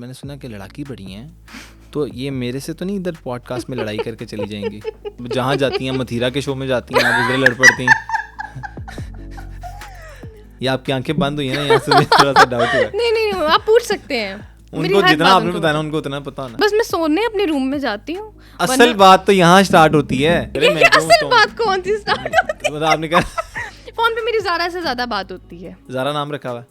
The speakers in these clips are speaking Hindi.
मैंने सुना कि लड़ाकी बड़ी हैं, तो ये मेरे से तो नहीं इधर पॉडकास्ट में लड़ाई करके चली जाएंगी? जहाँ जाती हैं, मथीरा के शो में जाती हैं, आप उधर लड़ पड़ती हैं। या आपकी आंखें बंद हुई हैं ना, यहाँ से मुझे थोड़ा सा डाउट हुआ। नहीं आप पूछ सकते हैं। उनको जितना आपने बताया उनको उतना पता होना। बस मैं सोने अपने रूम में जाती हूँ। असल बात तो यहाँ स्टार्ट होती है। असल बात कौन सी स्टार्ट होती है? आपने कहा फोन पे मेरी ज़ारा से ज्यादा बात होती है। ज़ारा नाम रखा हुआ है।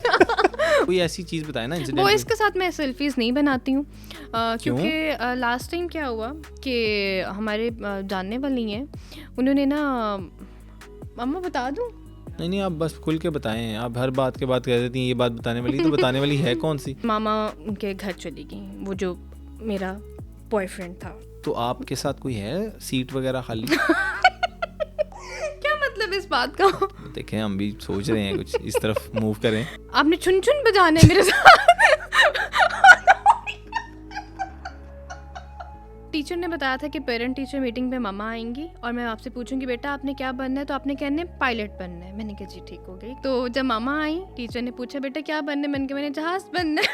कोई ऐसी चीज बताए ना इंसिडेंट। बॉयज़ के साथ मैं सेल्फीज नहीं बनाती हूँ क्योंकि लास्ट टाइम क्या हुआ कि हमारे जानने वाली हैं, उन्होंने ना, मम्मा बता दूँ? नहीं आप बस खुल के बताएं। आप हर बात के बाद कह देती हैं ये बात बताने वाली, तो बताने वाली है कौन सी? मामा उनके घर चली गई, वो जो मेरा बॉयफ्रेंड था। तो आपके साथ कोई है सीट वगैरह खाली? क्या मतलब इस बात का? देखें हम भी सोच रहे हैं कुछ इस तरफ मूव करें। आपने चुन चुन बजाने मेरे साथ। टीचर ने बताया था कि पेरेंट टीचर मीटिंग पे मामा आएंगी और मैं आपसे पूछूंगी बेटा आपने क्या बनना है, तो आपने कहने पायलट बनना है। मैंने कहा जी ठीक हो गई। तो जब मामा आई, टीचर ने पूछा बेटा क्या बनना है, मैंने कहा मैंने जहाज बनना है।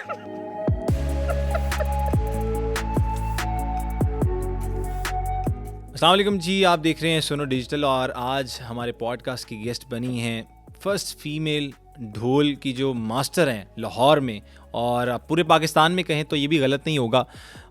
अस्सलाम वालेकुम जी, आप देख रहे हैं सुनो डिजिटल और आज हमारे पॉडकास्ट की गेस्ट बनी हैं फर्स्ट फीमेल ढोल की जो मास्टर हैं लाहौर में, और पूरे पाकिस्तान में कहें तो ये भी गलत नहीं होगा।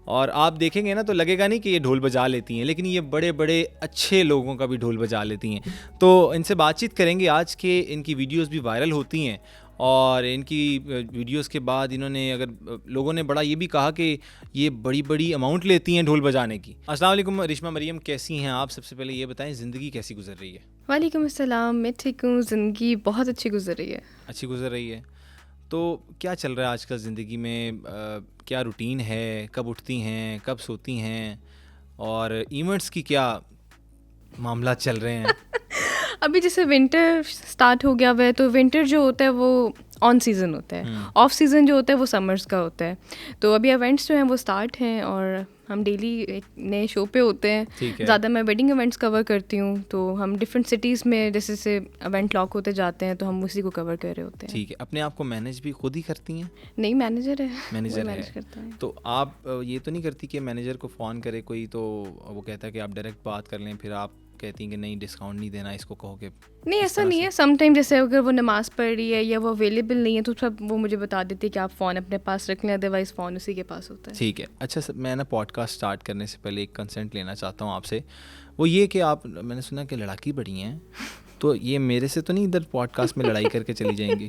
और आप देखेंगे ना तो लगेगा नहीं कि ये ढोल बजा लेती हैं, लेकिन ये बड़े बड़े अच्छे लोगों का भी ढोल बजा लेती हैं। तो इनसे बातचीत करेंगे आज के। इनकी वीडियोस भी वायरल होती हैं और इनकी वीडियोस के बाद इन्होंने, अगर लोगों ने बड़ा ये भी कहा कि ये बड़ी बड़ी अमाउंट लेती हैं ढोल बजाने की। अस्सलाम वालेकुम रिश्मा मरियम, कैसी हैं आप? सबसे पहले ये बताएं ज़िंदगी कैसी गुजर रही है? वालेकुम अस्सलाम, मैं ठीक हूँ, ज़िंदगी बहुत अच्छी गुजर रही है। अच्छी गुजर रही है। तो क्या चल रहा है आजकल ज़िंदगी में? क्या रूटीन है? कब उठती हैं, कब सोती हैं, और इवेंट्स की क्या मामला चल रहे हैं? अभी जैसे विंटर स्टार्ट हो गया हुआ है, तो विंटर जो होता है वो ऑन सीज़न होता है, ऑफ सीज़न जो होता है वो समर्स का होता है। तो अभी इवेंट्स जो हैं वो स्टार्ट हैं और हम डेली एक नए शो पे होते हैं। ज़्यादा मैं वेडिंग इवेंट्स कवर करती हूँ, तो हम डिफरेंट सिटीज़ में जैसे से इवेंट लॉक होते जाते हैं तो हम उसी को कवर कर रहे होते हैं। ठीक है। अपने आप को मैनेज भी खुद ही करती हैं? नहीं, मैनेजर है। मैनेजर है। करता है। तो आप ये तो नहीं करती कि मैनेजर को फ़ोन करे कोई तो वो कहता है कि आप डायरेक्ट बात कर लें, फिर आप कहती हैं कि नहीं डिस्काउंट नहीं देना, इसको कहो कि नहीं, ऐसा नहीं है। सम टाइम जैसे अगर वो नमाज़ पढ़ रही है या वो अवेलेबल नहीं है तो सब वो मुझे बता देती है कि आप फ़ोन अपने पास रख लें, अदरवाइज़ फ़ोन उसी के पास होता है। ठीक है। अच्छा सर, मैं ना पॉडकास्ट स्टार्ट करने से पहले एक कंसेंट लेना चाहता हूँ आपसे। वो ये कि आप, मैंने सुना कि लड़ाकी बड़ी हैं, तो ये मेरे से तो नहीं इधर पॉडकास्ट में लड़ाई करके चली जाएंगी?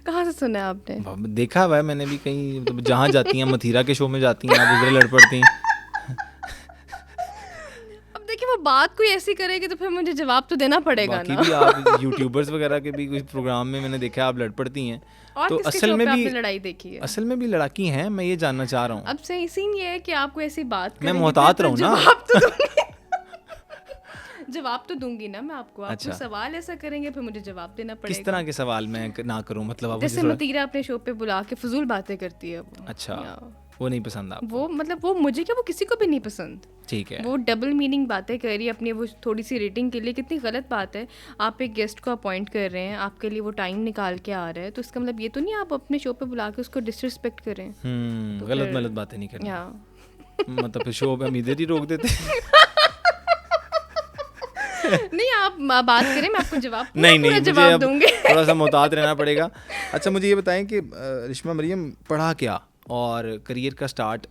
कहाँ से सुना है आपने? देखा हुआ है मैंने भी कहीं, तो जहाँ जाती हैं, मथीरा के शो में जाती हैं, आप उधर लड़ पड़ती हैं। देखिए वो बात कोई ऐसी करेगी तो फिर मुझे जवाब तो देना पड़ेगा ना। भी आप यूट्यूबर्स वगैरह के भी कुछ प्रोग्राम में मैंने देखा आप लड़ पड़ती हैं। और तो असल में भी लड़ाई देखी है? असल में भी लड़ाकी हैं, मैं ये जानना चाह रहा हूँ। अब से इसीलिए है कि आपको ऐसी बात मैं मोहतात रहूँ ना। जवाब तो दूंगी ना मैं आपको। आप अच्छा। सवाल ऐसा करेंगे फिर मुझे जवाब देना पड़ेगा। किस तरह के सवाल मैं ना करूँ? मतलब जैसे मतीरा अपने शो पे बुला के फजूल बातें करती है वो। अच्छा, वो नहीं पसंद आपको? वो मतलब वो मुझे क्या, वो किसी को भी नहीं पसंद। ठीक है। वो डबल मीनिंग बातें कर रही है अपनी, वो थोड़ी सी रेटिंग के लिए। कितनी गलत बात है। आप एक गेस्ट को अपॉइंट कर रहे हैं, आपके लिए वो टाइम निकाल के आ रहा है, तो इसका मतलब ये तो नहीं आप अपने शो पे बुला के उसको डिसरिस्पेक्ट करें। तो गलत बातें नहीं करनी। मतलब फिर शो पे हम इधर ही रोक देते। नहीं, आप बात करें, मैं आपको जवाब नहीं जवाब दूंगी। थोड़ा सा मोहतात रहना पड़ेगा। अच्छा, मुझे ये बताएं कि रिश्मा मरियम पढ़ा क्या, और करियर का स्टार्ट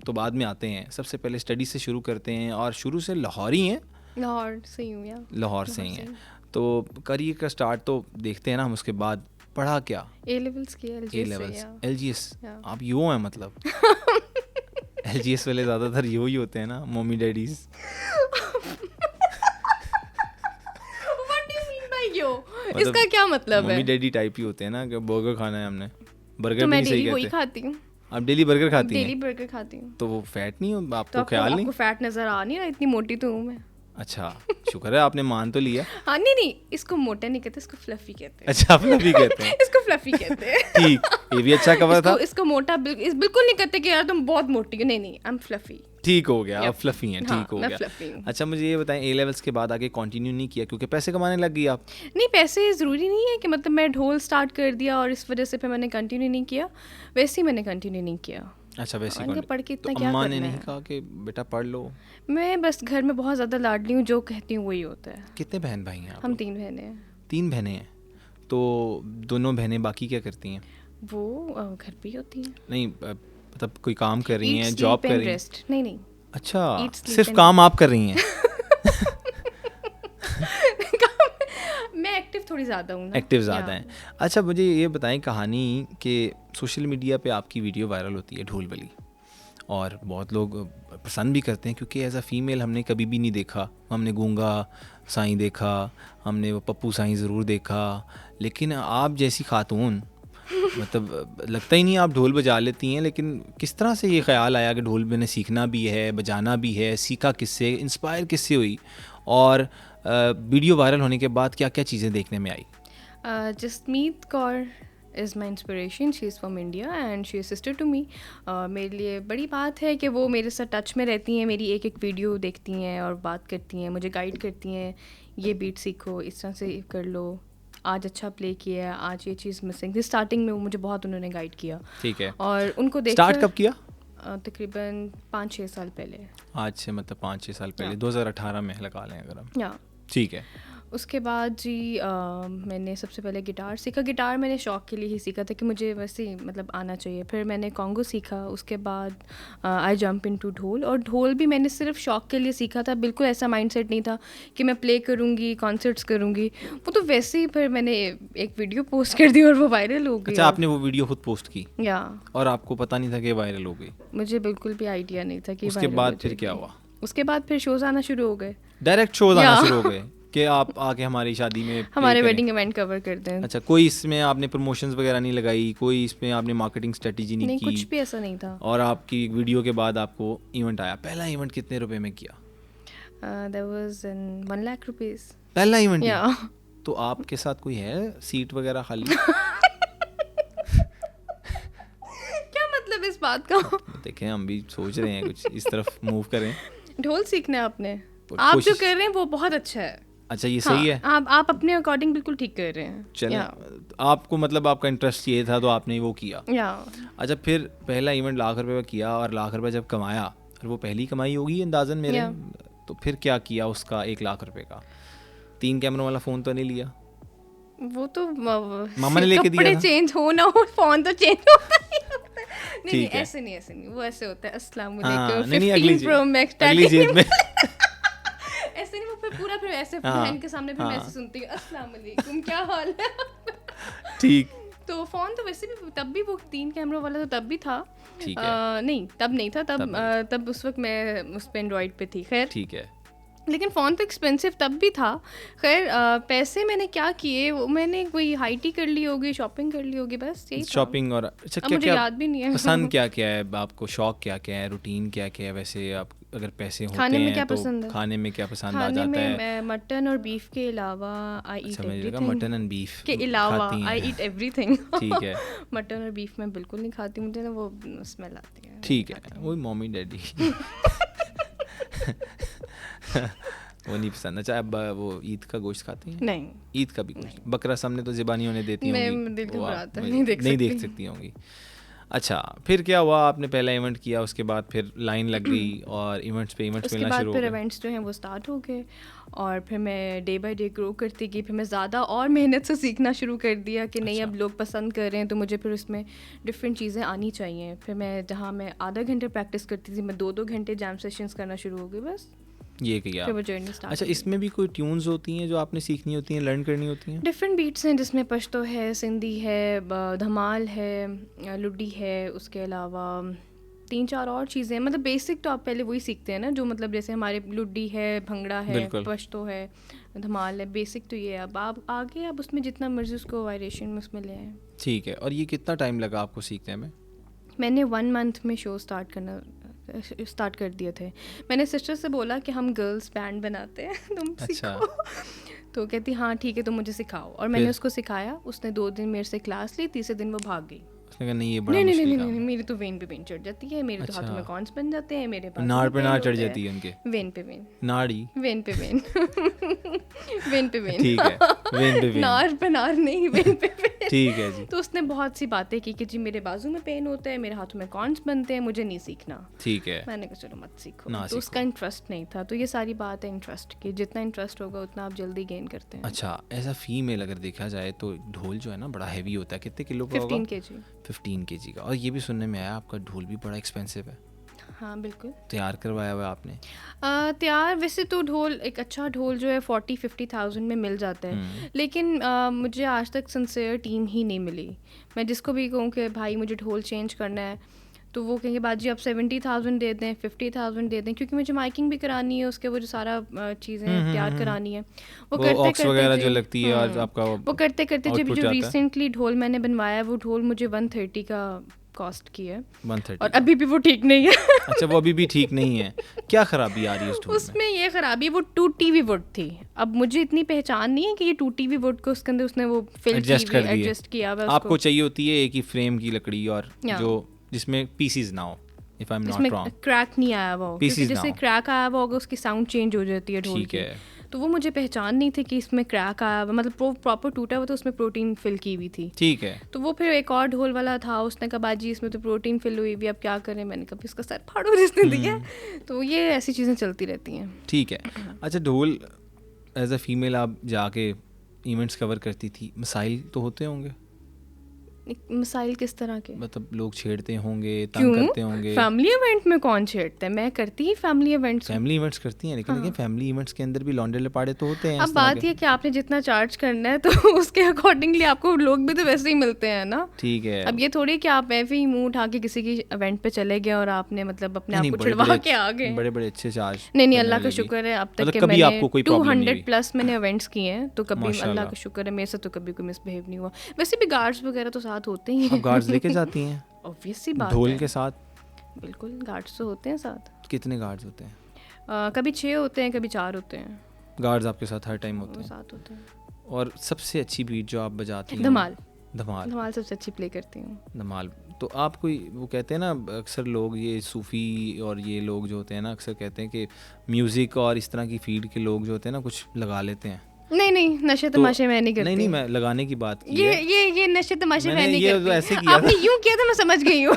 तो बाद में आते हैं, सबसे पहले स्टडी से शुरू करते हैं। और शुरू से लाहौर ही हैं? लाहौर से ही हूँ या लाहौर से ही हैं। तो करियर का स्टार्ट तो देखते हैं ना हम, उसके बाद पढ़ा क्या? ए लेवल्स किया, LGS। आप यो हैं मतलब? LGS वाले ज़्यादातर यो ही होते हैं ना, मम्मी डैडीज। इसका क्या मतलब है? मम्मी डैडी टाइप ही होते हैं ना, कि बर्गर खाना है हमने, बर्गर तो भी मैं नहीं सही डेली वही कहते। खाती हूँ। आप डेली बर्गर खाती हैं? डेली बर्गर खाती हूँ। तो वो फैट नहीं हो आपको? तो ख्याल नहीं? आपको फैट नजर आ नहीं रहा? इतनी मोटी तो हूँ मैं। अच्छा, शुक्र है आपने मान तो लिया। हाँ, नहीं, इसको मोटा नहीं कहते, इसको फ्लफी कहते हैं। अच्छा, फ्लफी कहते हैं। इसको फ्लफी कहते हैं। ठीक, ये भी अच्छा कवर था। इसको मोटा बिल्कुल नहीं कहते कि यार तुम बहुत मोटी हो। नहीं, आई एम फ्लफी। ठीक हो गया, आप फ्लफी हैं। ठीक हो गया। हूँ। अच्छा, मुझे ये बताएं, ए लेवल्स के बाद आगे कंटिन्यू नहीं किया क्योंकि पैसे कमाने लग गई आप? नहीं, पैसे ज़रूरी नहीं है कि मतलब मैं ढोल स्टार्ट कर दिया और इस वजह से फिर मैंने कंटिन्यू नहीं किया। वैसे ही मैंने कंटिन्यू नहीं किया। अच्छा वैसी उनके पढ़ के तो इतना क्या अम्मा करना ने नहीं है। कहा कि बेटा पढ़ लो? मैं बस घर में बहुत ज़्यादा लाडली हूँ, जो कहती हूँ वही होता है। कितने बहन भाई हैं आप हम लोग? 3 बहनें हैं। 3 बहनें हैं। तो दोनों बहनें बाकी क्या करती हैं? वो घर पे ही होती हैं। नहीं मतलब कोई काम कर रही ईट हैं, जॉब स्लीप कर एंड रही हैं? रेस्ट। नहीं नहीं, अच्छा ईट स्लीप सिर्फ एंड काम आप कर रही हैं? मैं एक्टिव थोड़ी ज़्यादा हूँ ना। एक्टिव ज़्यादा हैं। अच्छा मुझे ये बताएं कहानी कि सोशल मीडिया पे आपकी वीडियो वायरल होती है ढोल बली, और बहुत लोग पसंद भी करते हैं क्योंकि एज अ फीमेल हमने कभी भी नहीं देखा। हमने गूंगा साईं देखा, हमने वो पप्पू साईं ज़रूर देखा, लेकिन आप जैसी खातून मतलब लगता ही नहीं आप ढोल बजा लेती हैं। लेकिन किस तरह से ये ख्याल आया कि ढोल मैंने सीखना भी है, बजाना भी है? सीखा किससे, इंस्पायर किससे हुई, और वीडियो वायरल होने के बाद क्या क्या चीज़ें देखने में आई? Jasmeet Kaur is my inspiration. She is from India and she is sister to me. मेरे लिए बड़ी बात है कि वो मेरे साथ टच में रहती हैं, मेरी एक एक वीडियो देखती हैं और बात करती हैं, मुझे गाइड करती हैं, ये बीट सीखो, इस तरह से कर लो, आज अच्छा प्ले किया है, आज ये चीज़ मिसिंग थी। स्टार्टिंग में वो मुझे बहुत उन्होंने गाइड किया। ठीक है। और उनको देख स्टार्ट कब किया? तकरीबन 5-6 साल पहले। आज से मतलब 5-6 साल पहले, 2018 में लगा लें अगर हम। या ठीक है। उसके बाद जी मैंने सबसे पहले गिटार सीखा। गिटार मैंने शौक़ के लिए ही सीखा था कि मुझे वैसे ही मतलब आना चाहिए। फिर मैंने कॉन्गो सीखा। उसके बाद आई जंप इनटू ढोल, और ढोल भी मैंने सिर्फ शौक़ के लिए सीखा था। बिल्कुल ऐसा माइंडसेट नहीं था कि मैं प्ले करूँगी, कॉन्सर्ट्स करूँगी। वो तो वैसे ही फिर मैंने एक वीडियो पोस्ट कर दी और वो वायरल हो गई। अच्छा आपने वो वीडियो खुद पोस्ट की? या और आपको पता नहीं था कि वायरल हो गई? मुझे बिल्कुल भी आइडिया नहीं था कि उसके viral बाद हो फिर क्या जाएगी। हुआ? उसके बाद फिर शोज़ आना शुरू हो गए। डायरेक्ट शोज आना या। शुरू हो गए कि आप आके हमारी शादी में play हमारे करें? वेडिंग इवेंट कवर करते हैं। अच्छा कोई इसमें आपने प्रमोशंस वगैरह नहीं लगाई, कोई इसमें आपने मार्केटिंग स्ट्रेटजी नहीं नहीं, की? कुछ भी ऐसा नहीं था। और आपकी वीडियो के बाद आपको इवेंट आया। पहला इवेंट कितने रुपए में किया? That was in 1 lakh rupees. पहला इवेंट? Yeah. तो आपके साथ कोई है सीट वगैरह खाली? क्या मतलब इस बात का? देखें हम भी सोच रहे हैं कुछ इस तरफ मूव करें। ढोल सीखना है आपने। आप जो कर रहे हैं वो बहुत अच्छा है। अच्छा ये सही है। आप अपने अकॉर्डिंग बिल्कुल ठीक कर रहे हैं। चलें, आपको मतलब आपका इंटरेस्ट ये था तो आपने वो किया। या अच्छा फिर पहला इवेंट लाख रुपए का किया, और लाख रुपए जब कमाया, और वो पहली कमाई होगी अंदाजन मेरे, तो फिर क्या किया उसका 1 लाख रुपए का? 3 कैमरों वाला फ़ोन तो नहीं लिया? वो तो मामा ने लेके दिया कपड़े था? चेंज हो ना हो, फोन तो चेंज होता ही होता है। नहीं ठीक है। ऐसे नहीं, वो ऐसे होता है अस्सलाम हाँ, वालेकुम नहीं, अगली 15 प्रो मैक्स अगली जेब में। ऐसे नहीं, वो फिर पूरा फिर ऐसे हाँ, बहन के सामने फिर मैं ऐसे सुनती हूँ अस्सलाम वालेकुम क्या हाल है। ठीक। तो फ़ोन तो वैसे भी तब भी वो 3 कैमरों वाला तो तब भी था। ठीक है। नहीं तब नहीं था, तब उस वक्त मैं उस पर एंड्रॉइड पे थी। खैर ठीक है। लेकिन फ़ोन तो एक्सपेंसिव तब भी था। खैर पैसे मैंने क्या किए, वो मैंने कोई हाई टी कर ली होगी, शॉपिंग कर ली होगी, बस यही था। शॉपिंग। और अच्छा अब क्या मुझे क्या याद भी नहीं है। पसंद क्या क्या है आपको, शौक क्या क्या है, रूटीन क्या क्या है? वैसे आप अगर पैसे होते खाने में हैं क्या तो पसंद है? खाने में क्या पसंद आ खाने जाता में है? मैं मटन और बीफ के अलावा आई ईट अच्छा मुझे लगा एवरीथिंग। मटन एंड बीफ के अलावा खाती हैं। आई ईट एवरीथिंग। ठीक है। मटन और बीफ मैं बिल्कुल नहीं खाती, मुझे ना वो स्मेल आती है। ठीक है, वही मम्मी डैडी। वो नहीं पसंद। अच्छा अब वो ईद का गोश्त खाती हैं? नहीं, ईद का भी गोश्त, बकरा सामने तो ज़िबानी होने देती मैं होंगी, दिल वो आप घबराता है, नहीं देख सकती होंगी। अच्छा फिर क्या हुआ? आपने पहला इवेंट किया, उसके बाद फिर लाइन लग गई और इवेंट्स पे इवेंट्स उसके मिलना बाद शुरू हो फिर गए। इवेंट्स जो हैं वो स्टार्ट हो गए, और फिर मैं डे बाय डे ग्रो करती गई। फिर मैं ज़्यादा और मेहनत से सीखना शुरू कर दिया कि नहीं अब लोग पसंद कर रहे हैं तो मुझे फिर उसमें डिफरेंट चीज़ें आनी चाहिए। फिर मैं जहाँ मैं आधा घंटे प्रैक्टिस करती थी, मैं 2-2 घंटे जैम सेशंस करना शुरू हो गई। बस ये किया। फिर वो जर्नी स्टार्ट। अच्छा इसमें भी कोई ट्यून्स होती हैं जो आपने सीखनी होती हैं, लर्न करनी होती हैं? डिफरेंट बीट्स हैं जिसमें पश्तो है, सिंधी है, धमाल है, लुड्डी है, उसके अलावा 3-4 और चीज़ें। मतलब बेसिक तो आप पहले वही सीखते हैं ना, जो मतलब जैसे हमारे लुड्डी है, भंगड़ा है, पश्तो है, धमाल है, बेसिक तो ये है। अब आप आगे आप उसमें जितना मर्जी उसको वायरेशन में उसमें ले आए। ठीक है। और ये कितना टाइम लगा आपको सीखने में? मैंने 1 मंथ में शो स्टार्ट कर दिए थे। मैंने सिस्टर से बोला कि हम गर्ल्स बैंड बनाते हैं, तुम सीखो। तो कहती हाँ ठीक है तुम मुझे सिखाओ, और मैंने उसको सिखाया। उसने 2 दिन मेरे से क्लास ली, तीसरे दिन वो भाग गई। उसने कहा नहीं ये बड़ा नहीं नहीं मुश्किल नहीं काम नहीं है। मेरी तो वेन पे वेन चढ़ जाती है, मेरे तो हाथों में कॉन्स बन जाते हैं, मेरे पास नाड़ पे नाड़ चढ़ जाती है उनके, वेन पे वेन, नाड़ी, वेन पे वेन वेन पे वेन, ठीक है, वेन पे वेन, नार पे नार नहीं, वेन पे वेन। ठीक है जी, तो उसने बहुत सी बातें की कि जी मेरे बाजू में पेन होता है, मेरे हाथों में कॉन्स बनते हैं, मुझे नहीं सीखना। ठीक है, मैंने कहा चलो मत सीखो, ना तो सीखो। उसका इंटरेस्ट नहीं था। तो ये सारी बात है इंटरेस्ट की, जितना इंटरेस्ट होगा उतना आप जल्दी गेन करते हैं। अच्छा एज अ फीमेल अगर देखा जाए तो ढोल जो है ना बड़ा हैवी होता है, कितने किलो का होगा? 15 kg। 15 kg का। और ये भी सुनने में आया आपका ढोल भी बड़ा एक्सपेंसिव है, हाँ बिल्कुल। तैयार करवाया हुआ है आपने? तैयार वैसे तो ढोल, एक अच्छा ढोल जो है 40-50,000 में मिल जाता है, लेकिन मुझे आज तक सिंसियर टीम ही नहीं मिली। मैं जिसको भी कहूँ कि भाई मुझे ढोल चेंज करना है, तो वो कहेंगे बाजी आप 70,000 दे दें, 50,000 दे दें, क्योंकि मुझे माइकिंग भी करानी है, उसके वो जो सारा चीज़ें तैयार करानी है, वो करते ऑक्स वगैरह जो करते लगती है और आपका वो करते करते जब output जो जाता है। रिसेंटली ढोल मैंने बनवाया, वो ढोल मुझे 130 का कॉस्ट की है, 130 और अभी भी वो ठीक नहीं है। अच्छा वो अभी भी ठीक नहीं है, क्या खराबी आ रही है उस ढोल में? उसमें ये खराबी, वो टूटी हुई वुड थी। अब मुझे इतनी पहचान नहीं है कि ये टूटी हुई वुड को उसके अंदर उसने वो फिल एडजस्ट कर दिए, एडजस्ट किया हुआ है आपको उसको। चाहिए होती है एक ही फ्रेम की लकड़ी और Yeah. जो जिसमें पीसीज ना हो, इफ आई एम इसमें नॉट रॉन्ग, क्रैक नहीं आया हुआ हो, क्योंकि Pieces ना जैसे हो। क्रैक आया हुआ होगा उसकी साउंड चेंज हो जाती है ढोल ठीक की। है, तो वो मुझे पहचान नहीं थी कि इसमें क्रैक आया हुआ, मतलब प्रॉपर टूटा हुआ, तो उसमें प्रोटीन फिल की हुई थी। ठीक है, तो वो फिर एक और ढोल वाला था, उसने कहा बाजी इसमें तो प्रोटीन फिल हुई हुई, अब क्या करें? मैंने कहा इसका सर फाड़ो जिसने दिया। तो ये ऐसी चीज़ें चलती रहती हैं। ठीक है। अच्छा ढोल एज अ फीमेल आप जाके इवेंट्स कवर करती थी, मसाइल तो होते होंगे, मिसाइल किस तरह के? मतलब लोग छेड़ते होंगे, तंग करते होंगे? फैमिली इवेंट में कौन छेड़ता है? मैं करती ही फैमिली इवेंट्स। फैमिली इवेंट्स करती हैं, लेकिन फैमिली इवेंट्स के अंदर भी लौंडे लपाड़े तो होते हैं अब इस तरह बात के। ये कि आपने जितना चार्ज करना है तो उसके अकॉर्डिंगली आपको लोग भी तो वैसे ही मिलते हैं ना। ठीक है, अब ये थोड़ी कि आप ऐसे ही मुंह उठा के किसी की इवेंट पे चले गए और आपने मतलब अपने आप नहीं, को बड़े छिड़वा बड़े के आ गए। बड़े बड़े अच्छे चार्ज नहीं करने अल्लाह का वाले भी। शुक्र है अब तक मतलब के कभी मैंने आपको कोई प्रॉब्लम नहीं 200 प्लस मैंने इवेंट्स किए हैं, तो कभी माशाल्लाह। अल्लाह का शुक्र है मेरे से तो कभी कोई मिसबिहेव नहीं हुआ। वैसे भी गार्ड्स वगैरह तो साथ होते ही आप हैं। गार्ड्स लेके जाती हैं ऑब्वियस सी बात ढोल है, के साथ? बिल्कुल गार्ड्स तो होते हैं साथ। कितने गार्ड्स होते हैं? कभी 6 होते हैं, कभी 4 होते हैं, गार्ड्स आपके साथ हर टाइम वो होते हैं? साथ होते हैं। और सबसे अच्छी बीट जो आप बजाती हैं? धमाल। धमाल, धमाल सबसे अच्छी प्ले करती हूँ। धमाल। तो आप कोई वो कहते हैं ना, अक्सर लोग ये सूफ़ी और ये लोग जो होते हैं ना, अक्सर कहते हैं कि म्यूज़िक और इस तरह की फील्ड के लोग जो होते हैं ना कुछ लगा लेते हैं। नहीं नशे तमाशे मैं नहीं करती। नहीं मैं लगाने की बात की ये है। ये नशे तमाशे मैं मैंने नहीं ये करती। तो ऐसे किया आपने था। यूं किया था मैं समझ गई हूँ।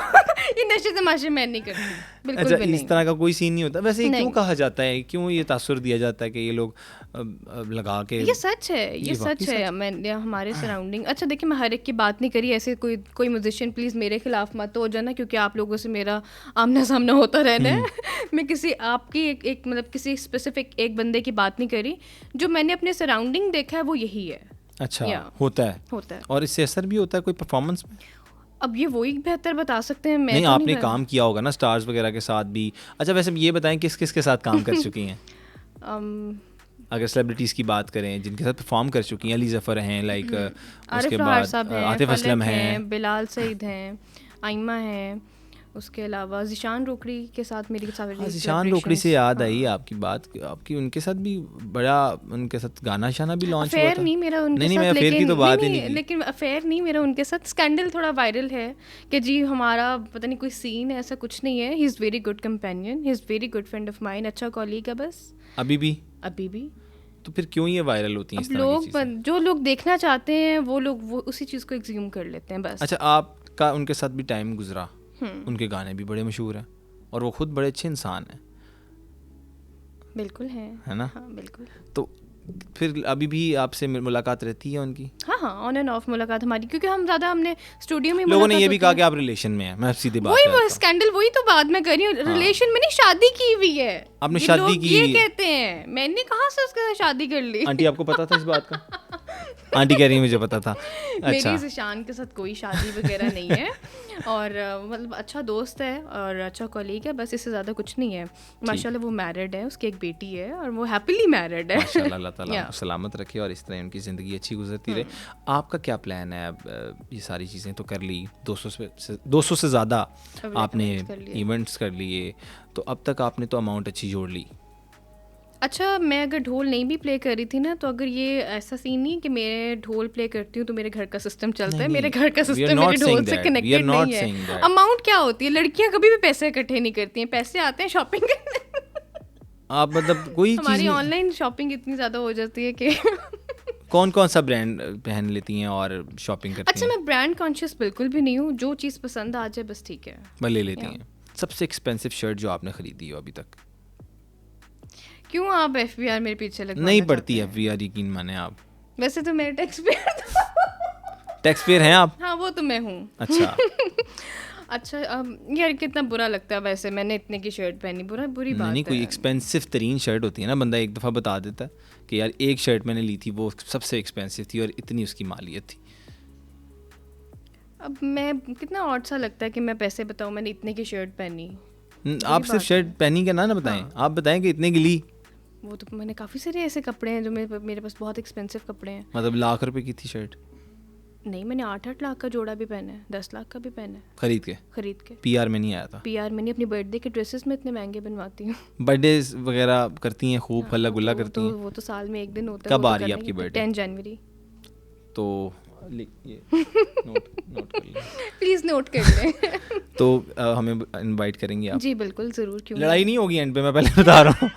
ये नशे तमाशे मैं नहीं करती, बिल्कुल अच्छा भी इस नहीं। तरह का कोई सीन नहीं होता वैसे, ये क्यों नहीं। कहा जाता है, क्यों ये तासुर दिया जाता है कि ये लोग लगा के? ये सच है, ये ये सच वाकई है। मैं हमारे सराउंडिंग, अच्छा देखिए मैं हर एक की बात नहीं करी, ऐसे कोई म्यूजिशियन प्लीज़ मेरे खिलाफ मत हो जाना, क्योंकि आप लोगों से मेरा आमना सामना होता रहना है। मैं किसी आपकी एक मतलब किसी स्पेसिफिक एक बंदे की बात नहीं करी, जो मैंने अपने सराउंडिंग देखा है वो यही है। अच्छा या। होता है, होता है। और इससे असर भी होता है कोई परफॉर्मेंस में? अब ये वही बेहतर बता सकते हैं, मैं नहीं तो आपने नहीं काम किया होगा ना स्टार्स वगैरह के साथ भी। अच्छा वैसे ये बताएं किस किस के साथ काम कर चुकी हैं? अगर सेलिब्रिटीज़ की बात करें जिनके साथ परफॉर्म कर चुकी हैं, अली ज़फ़र हैं, लाइक उसके आरिफ बाद लहार साहब हैं, आतिफ फलक असलम हैं, बिलाल सईद हैं, आइमा हैं, उसके अलावा ज़िशान रोकड़ी के साथ मेरी ज़िशान रोकड़ी से याद आई आपकी बात, आपकी उनके साथ भी बड़ा, उनके साथ गाना शाना भी लॉन्च हुआ अफेयर था? नहीं मेरा उनके नहीं साथ, मैं अफेयर की तो बात ही नहीं की। लेकिन अफेयर नहीं मेरा उनके साथ। स्कैंडल थोड़ा वायरल है कि जी हमारा पता नहीं कोई सीन है, ऐसा कुछ नहीं है। He is very good companion, he is very good friend of mine, अच्छा कॉलीग है बस। अभी भी? तो फिर क्यों ये वायरल होती हैं इस अब तरह की लोग चीज़ें? जो लोग देखना चाहते हैं वो लोग वो उसी चीज़ को एग्ज्यूम कर लेते हैं बस। अच्छा आपका उनके साथ भी टाइम गुजरा, उनके गाने भी बड़े मशहूर हैं और वो खुद बड़े अच्छे इंसान हैं, बिल्कुल है ना? हाँ बिल्कुल। तो फिर अभी भी आपसे मुलाकात रहती है उनकी? हाँ ऑन एंड ऑफ मुलाकात हमारी, क्योंकि हमने स्टूडियो में लोगों ने ये भी होती कहा है। कि आप रिलेशन में हैं, मैं सीधे बात वही करता वो हूं। स्कैंडल वही तो बात मैं कर रही हूँ, रिलेशन में नहीं, शादी की हुई है। आपने ये शादी लोग की ये हुई है? कहते हैं, मैंने कहाँ से उसके साथ शादी कर ली। आंटी आपको पता था इस बात का? आंटी कह रही है मुझे पता था। मेरी अच्छा ज़िशान के साथ कोई शादी वगैरह नहीं है, और मतलब अच्छा दोस्त है और अच्छा कॉलीग है, बस इससे ज़्यादा कुछ नहीं है। माशाल्लाह वो मैरिड है, उसकी एक बेटी है और वो हैप्पीली मैरिड है। माशाल्लाह, अल्लाह ताला उनको सलामत रखे और इस तरह उनकी ज़िंदगी अच्छी गुजरती रहे। आपका क्या प्लान है? अब ये सारी चीज़ें तो कर ली, 200 से ज़्यादा आपने इवेंट्स कर लिए, तो अब तक आपने तो अमाउंट अच्छी जोड़ ली। अच्छा, मैं अगर ढोल नहीं भी प्ले कर रही थी ना, तो अगर ये ऐसा सीन नहीं कि मैं ढोल प्ले करती हूँ तो मेरे घर का सिस्टम चलता है, नहीं, मेरे घर का we are सिस्टम not मेरे ढोल saying से that. We are connected not नहीं saying है। that. अमाउंट क्या होती है, लड़कियां कभी भी पैसे इकट्ठे नहीं करती हैं, पैसे आते हैं शॉपिंग करने। आप मतलब कोई चीज़ हमारी नहीं, ऑनलाइन शॉपिंग इतनी ज़्यादा हो जाती है कि कौन कौन सा ब्रांड पहन लेती हैं और शॉपिंग करती अच्छा, हैं? मैं ब्रांड कॉन्शियस बिल्कुल भी नहीं हूँ, जो चीज़ पसंद आ जाए बस ठीक है। मैं ले लेती Yeah. हैं। सबसे एक्सपेंसिव शर्ट जो आपने खरीदी हो अभी तक? क्यों आप FBR मेरे पीछे लगवाना नहीं चाहते पड़ती हैं? FBR, यकीन माने आप। वैसे तो मेरे टैक्स पेयर टैक्स पेयर हैं आप? हाँ, वो तो मैं हूँ। अच्छा। अच्छा, यार कितना बुरा लगता है, वैसे मैंने इतने की शर्ट पहनी, बुरी बात नहीं, है। कोई एक्सपेंसिव तरीन शर्ट होती है ना, बंदा एक दफ़ा बता देता है कि यार एक शर्ट मैंने ली थी, वो सबसे एक्सपेंसिव थी और इतनी उसकी मालियत थी। अब मैं कितना ऑड सा लगता है कि मैं पैसे बताऊँ मैंने इतने की शर्ट पहनी। आप सिर्फ शर्ट पहनी के ना बताएं, आप बताएं कि इतने की ली। वो तो मैंने काफ़ी सारे ऐसे कपड़े हैं जो मेरे पास बहुत एक्सपेंसिव कपड़े हैं। मतलब लाख रुपए की थी शर्ट? नहीं, मैंने 8-8 लाख का जोड़ा भी पहना है, 10 लाख का भी पहना है, खरीद के। PR में नहीं आया था? PR मैंने अपनी बर्थडे के ड्रेसेस में इतने महंगे बनवाती हूँ। बर्थडे वगैरह करती हैं खूब, हल्ला गुल्ला करती हैं? वो तो साल में एक दिन होता है। कब आ रही है आपकी बर्थडे? 10 जनवरी। तो ये नोट कर लें। प्लीज़ नोट कर लें। तो हमें इनवाइट करेंगे आप? जी बिल्कुल, ज़रूर, क्यों लड़ाई नहीं होगी एंड पे, मैं पहले बता रहा हूँ।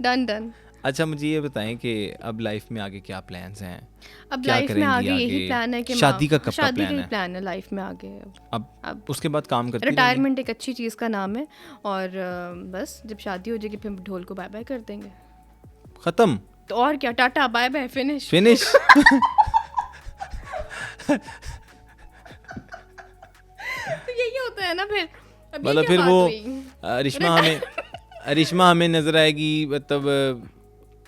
डन। अच्छा, मुझे ये बताएं कि अब लाइफ में आगे क्या प्लान्स हैं? अब क्या लाइफ में करेंगी आगे यही प्लान है कि शादी का कब का शादी का प्लान ही है? प्लान है लाइफ में आगे। अब उसके बाद काम करती रहेंगी? रिटायरमेंट एक अच्छी चीज़ का नाम है, और बस जब शादी हो जाएगी फिर ढोल को बाय बाय कर देंगे। खत्म? तो और क्या, टाटा बाय बाय, फिनिश। तो यही होता है ना फिर। अब ये मतलब क्या फिर बात वो हुई? रिश्मा हमें नजर आएगी, मतलब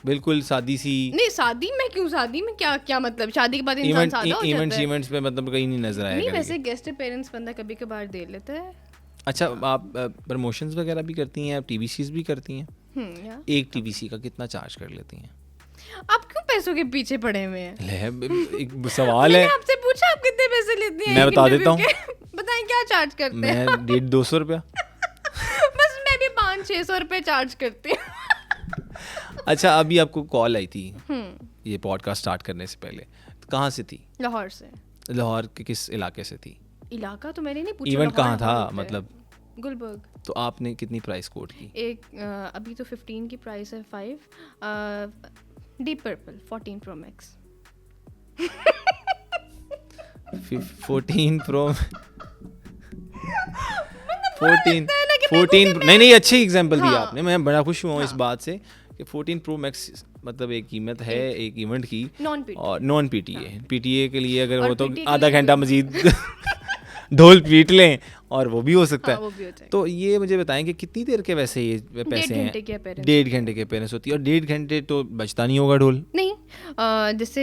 बिल्कुल सादी सी। नहीं, शादी में क्यों, शादी में क्या मतलब, शादी के बाद इंसान सादा हो जाता है। इवेंट्स पे मतलब कहीं नहीं नजर नहीं, आएगा। वैसे गेस्ट पेरेंट्स बंदा कभी कभार दे लेता है। अच्छा, आप प्रमोशंस वगैरह भी करती हैं, आप TVCs भी करती हैं? या एक TVC का कितना चार्ज कर लेती हैं? आप क्यों पैसों के पीछे पड़े हुए हैं? एक सवाल है, मैंने आपसे पूछा आप कितने पैसे लेती हैं? मैं एक बता इंटरव्यू देता हूँ। के? बताएं क्या चार्ज करते मैं हैं? 150-200 रुपया। बस मैं भी 500-600 रुपए चार्ज करती हूँ। अच्छा, अभी आपको कॉल आई थी ये पॉडकास्ट स्टार्ट करने से पहले, तो कहाँ से थी? लाहौर से। लाहौर के किस इलाके से थी? इलाका तो मैंने नहीं पूछा। इवेंट लाहौर कहाँ था लाहौर पे। मतलब? गुलबर्ग। तो आपने कितनी प्राइस कोट की? अभी तो 15 की प्राइस है 5। Deep purple 14 Pro Max। 14 Pro 14 नहीं, अच्छी एग्जांपल दी आपने, मैं बड़ा खुश हुआ इस बात से कि 14 Pro Max मतलब एक कीमत है एक इवेंट की, और नॉन PTA के लिए अगर हो तो आधा घंटा मजीद ढोल पीट लें और वो भी हो सकता है। वो भी हो जाएगा। तो ये मुझे बताएं कि कितनी देर के वैसे ये पैसे हैं? 1.5 घंटे के पेरेंट्स होती है, और 1.5 घंटे तो बचता नहीं होगा ढोल? नहीं, जैसे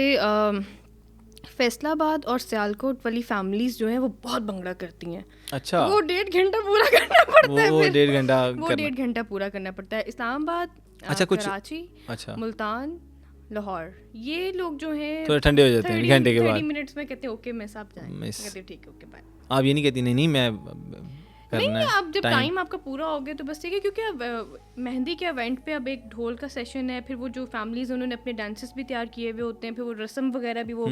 फैसलाबाद और सियालकोट वाली फैमिलीज जो हैं वो बहुत भंगड़ा करती हैं। अच्छा, वो 1.5 घंटा पूरा करना पड़ता है। वो 1.5 घंटा वो 1.5 घंटा पूरा करना पड़ता है। इस्लामाबाद, अच्छा, कुछ कराची, अच्छा, मुल्तान, लाहौर, ये लोग जो हैं थोड़े ठंडे हो जाते हैं घंटे के बाद। 30 मिनट्स में कहते हैं ओके मिस आप जाएं, कहते हैं ठीक है ओके बाय। आप ये नहीं कहती नहीं मैं करना नहीं, है अब जब टाइम आपका पूरा हो गया तो बस ठीक है, क्योंकि अब मेहंदी के इवेंट पे अब एक ढोल का सेशन है, फिर वो जो फैमिलीज उन्होंने अपने डांसेस भी तैयार किए हुए होते हैं, फिर वो रस्म वगैरह भी वो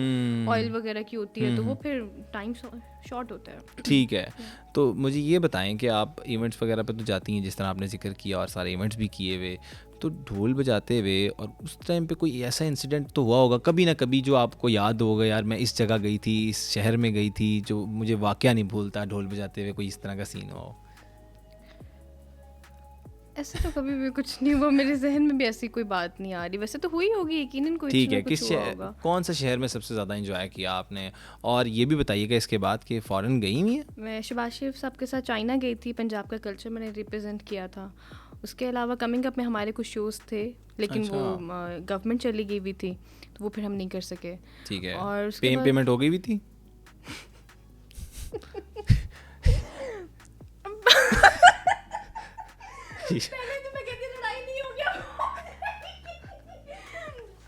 ऑयल वगैरह की होती है, तो वो फिर टाइम शॉर्ट होता है। ठीक है, तो मुझे ये बताएं कि आप इवेंट्स वगैरह पे तो जाती हैं, जिस तरह आपने जिक्र किया, और सारे इवेंट्स भी किए हुए, तो ढोल बजाते हुए और उस टाइम पे कोई ऐसा इंसिडेंट तो हुआ होगा कभी ना कभी जो आपको याद होगा, यार मैं इस जगह गई थी, इस शहर में गई थी, जो मुझे वाकया नहीं भूलता ढोल बजाते हुए, कोई इस तरह का सीन हो? ऐसे तो कभी भी कुछ नहीं हुआ, मेरे जहन में भी ऐसी कोई बात नहीं आ रही। वैसे तो हुई होगी यकीनन, कोई ठीक है, किस कौन सा शहर में सबसे ज़्यादा एंजॉय किया आपने? और ये भी बताइएगा इसके बाद कि फ़ॉरेन गई हुई है? मैं शहबाज शरीफ साहब के साथ चाइना गई थी, पंजाब का कल्चर मैंने रिप्रेजेंट किया था। उसके अलावा कमिंग अप में हमारे कुछ शोज़ थे, लेकिन वो गवर्नमेंट चली गई हुई थी, तो वो फिर हम नहीं कर सके। ठीक है, और पेमेंट हो गई हुई थी?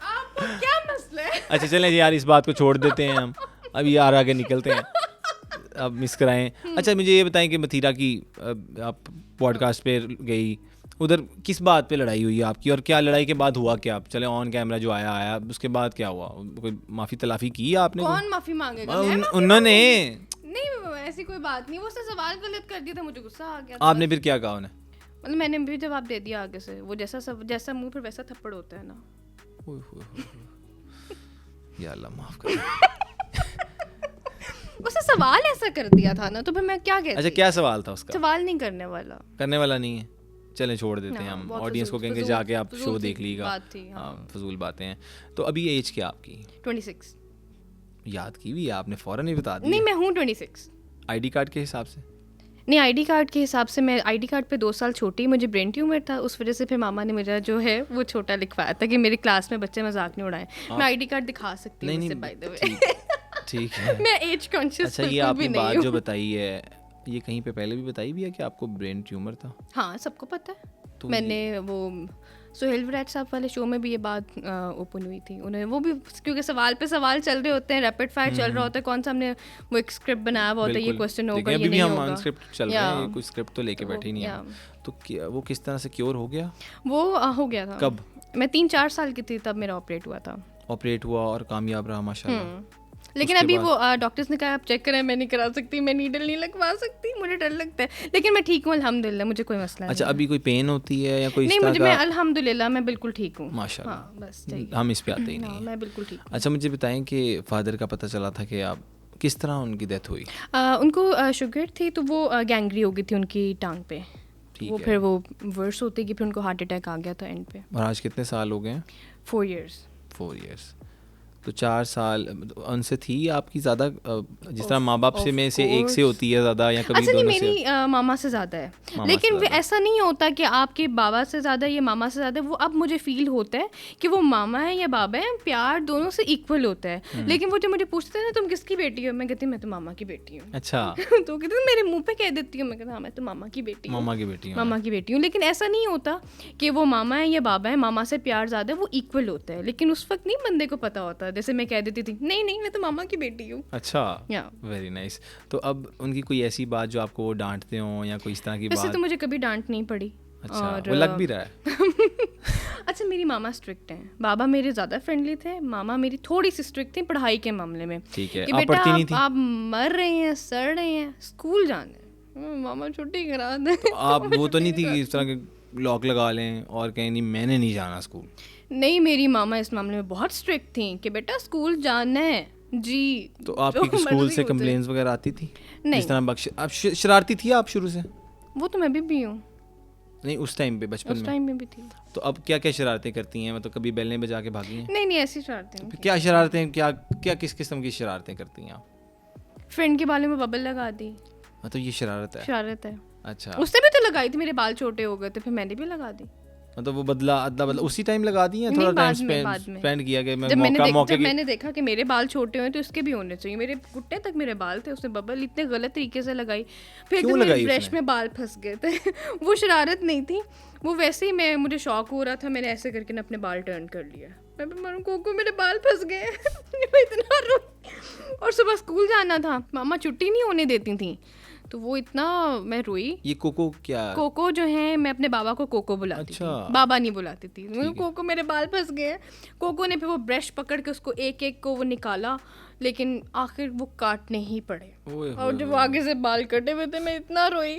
आपको क्या मसला है? अच्छा चलें यार, इस बात को छोड़ देते हैं हम, अभी यार आगे निकलते हैं, अब मिस कराएं। अच्छा मुझे ये बताएं कि मथीरा की आप पॉडकास्ट पे गई, उधर किस बात पे लड़ाई हुई आपकी, और क्या लड़ाई के बाद हुआ क्या? चले ऑन कैमरा जो आया उसके बाद क्या हुआ? कोई माफ़ी तलाफ़ी की आपने? कौन माफी मांगेगा? मैं माफी उन्होंने नहीं, ऐसी कोई बात नहीं, वो उसने सवाल गलत कर दिया था, मुझे गुस्सा आ गया। आपने फिर क्या कहा उन्हें? मतलब मैंने भी जवाब दे दिया आगे से, वो जैसा मुंह पर वैसा थप्पड़ होता है ना। या अल्लाह माफ कर। उसने सवाल ऐसा कर दिया था ना, तो फिर मैं क्या कहती? अच्छा, क्या सवाल था उसका? सवाल नहीं करने वाला नहीं है। चलें, छोड़ देते हैं हम, ऑडियंस को कहेंगे जाके आप शो देख लीजिएगा। हाँ, फजूल बातें हैं। तो अभी एज क्या आपकी? 26। याद की भी आपने, फौरन ही बता दिया। नहीं, मैं हूँ 26। आईडी कार्ड के हिसाब से? नहीं, आईडी कार्ड के हिसाब से मैं आईडी कार्ड पे 2 साल छोटी, मुझे ब्रेन ट्यूमर था, उस वजह से फिर मामा ने मेरा जो है वो छोटा लिखवाया था कि मेरी क्लास में बच्चे मजाक नहीं उड़ाएं। मैं आईडी कार्ड दिखा सकती हूँ इससे, बाय द वे। ठीक है। मैं एज कॉन्शियस। अच्छा, ये आपने बात जो बताई है, ये कहीं पे पहले भी बताई भी है कि आपको ब्रेन ट्यूमर था? हाँ, सबको पता है। मैंने वो सोहेल विराट साहब वाले शो में भी ये बात ओपन हुई थी। उन्हें वो भी, क्योंकि सवाल पे सवाल चल रहे होते हैं, रैपिड फायर चल रहा होता है, कौन सा हमने वो एक स्क्रिप्ट बनाया हुआ होता है, ये क्वेश्चन होगा, ये नहीं होगा। स्क्रिप्ट चल रहा है, कोई स्क्रिप्ट तो लेके बैठे नहीं है। तो वो किस तरह से क्योर हो गया? वो हो गया था। कब? मैं 3-4 साल की थी तब मेरा ऑपरेट हुआ था। ऑपरेट हुआ और कामयाब रहा माशाल्लाह। लेकिन अभी वो डॉक्टर्स ने कहा आप चेक करें, मैं नहीं करा सकती, मैं नीडल नहीं लगवा सकती, मुझे डर लगता है, लेकिन मैं ठीक हूँ अल्हम्दुलिल्लाह, मुझे कोई मसला नहीं। अच्छा, अभी कोई पेन होती है या कोई नहीं? मुझे, मैं अल्हम्दुलिल्लाह मैं बिल्कुल ठीक हूँ माशाल्लाह। हाँ, बस हम इस पे आते ही नहीं हैं। मैं बिल्कुल ठीक। अच्छा, मुझे बताएं कि फादर का पता चला था कि आप किस तरह उनकी डेथ हुई? उनको शुगर थी, तो वो गैंग्री हो गई थी उनकी टांग पे। वो फिर वो वर्स होते कि फिर उनको हार्ट अटैक आ गया था एंड पे। और आज कितने साल हो गए? 4 years। 4 years। तो 4 साल उनसे थी आपकी ज़्यादा, जिस तरह माँ बाप से में से एक से होती है ज़्यादा, या कभी अच्छा, दोनों नहीं, मेरी मामा से ज़्यादा है, लेकिन वो ऐसा नहीं होता कि आपके बाबा से ज़्यादा या मामा से ज़्यादा। वो अब मुझे फील होता है कि वो मामा है या बाबा है, प्यार दोनों से इक्वल होता है। लेकिन वो जो मुझे पूछते हैं ना, तुम किसकी बेटी हो, मैं कहती हूँ मैं तो मामा की बेटी हूँ। अच्छा। तो कहते मेरे मुँह पे कह देती हूँ, मैं कहता हाँ मैं तो मामा की बेटी हूँ, मामा की बेटी हूँ, मामा की बेटी हूँ। लेकिन ऐसा नहीं होता कि वो मामा है या बाबा है, मामा से प्यार ज़्यादा है, वो इक्वल होता है। लेकिन उस वक्त नहीं बंदे को पता होता, जैसे मैं कह देती थी नहीं मैं तो मामा की बेटी हूँ। अच्छा, वेरी नाइस। तो अब उनकी कोई ऐसी बात जो आपको वो डांटते हो या कोई इस तरह की बात? वैसे तो मुझे कभी डांट नहीं पड़ी। अच्छा, वो लग भी रहा है। अच्छा, मेरी मामा स्ट्रिक्ट हैं, बाबा मेरे ज़्यादा फ्रेंडली थे, मामा मेरी थोड़ी सी स्ट्रिक्ट थी पढ़ाई के मामले में। ठीक है, कि बेटा आप मर रहे हैं, सड़ रहे हैं, स्कूल जाने, मामा छुट्टी करा दें। तो आप वो तो नहीं थी कि इस तरह के लॉक लगा लें और कहें नहीं मैंने नहीं जाना स्कूल? नहीं, मेरी मामा इस मामले में बहुत स्ट्रिक्ट थी कि बेटा स्कूल जाना है जी। तो आपकी स्कूल से कंप्लेंट्स वगैरह आती थी? नहीं। इस तरह आप शरारती थी आप शुरू से? वो तो मैं भी हूँ। नहीं, उस टाइम पे बचपन में? उस टाइम में भी थी। तो अब क्या क्या शरारतें करती हैं? मतलब कभी बेलने बजा के भागी हैं? नहीं, ऐसी शरारतें। तो क्या शरारतें, क्या किस किस्म की शरारतें करती हैं आप? फ्रेंड के बालों में बबल लगा दी। तो ये शरारत है? अच्छा। उसने भी तो लगाई थी, मेरे बाल छोटे हो गए थे, फिर मैंने भी लगा दी। मतलब वो अदला बदला उसी टाइम लगा दी है? थोड़ा टाइम स्पेंड किया कि जब मैंने देखा कि मेरे बाल छोटे हुए तो उसके भी होने चाहिए। मेरे घुट्ने तक मेरे बाल थे, उसने बबल इतने गलत तरीके से लगाई, फिर मेरे ब्रश में बाल फंस गए थे। वो शरारत नहीं थी, वो वैसे ही मुझे शौक हो रहा था, मैंने ऐसे करके ना अपने बाल टर्न कर लिया। मैं कोको मेरे बाल फंस गए। मैं इतना रोई, और सुबह स्कूल जाना था, मामा छुट्टी नहीं होने देती थी, तो वो इतना मैं रोई। ये कोको क्या? कोको जो है, मैं अपने बाबा को कोको बुलाती थी, बाबा नहीं बुलाती थी। कोको मेरे बाल फंस गए। कोको ने फिर वो ब्रश पकड़ के उसको एक एक को वो निकाला, लेकिन आखिर वो काटने ही पड़े। और जब आगे से बाल कटे हुए थे, मैं इतना रोई।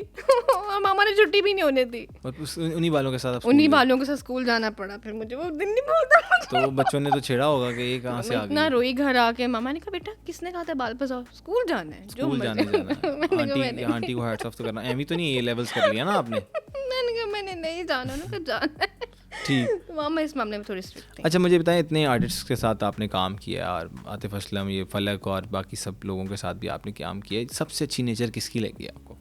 मामा ने छुट्टी भी नहीं होने दी, उन्हीं बालों के साथ स्कूल जाना पड़ा। फिर मुझे वो दिन नहीं भूलता। तो बच्चों ने तो छेड़ा होगा कि ये कहाँ से आ गई? इतना रोई घर आके। मामा ने कहा बेटा किसने कहा था बाल फंसाओ, स्कूल जाना है, स्कूल जाना। आंटी को हैट्स ऑफ तो करना, एमी तो नहीं, ये लेवल्स कर लिया ना आपने? मैंने कहा मैंने नहीं जाना, उन्होंने कहा जाना है। ठीक। मामा इस मामले में थोड़ी स्ट्रिक्ट थे। अच्छा, मुझे बताएं, इतने आर्टिस्ट के साथ आपने काम किया, और आतिफ असलम, ये फलक और बाकी सब लोगों के साथ भी आपने काम किया, सबसे अच्छी नेचर किसकी लगी आपको?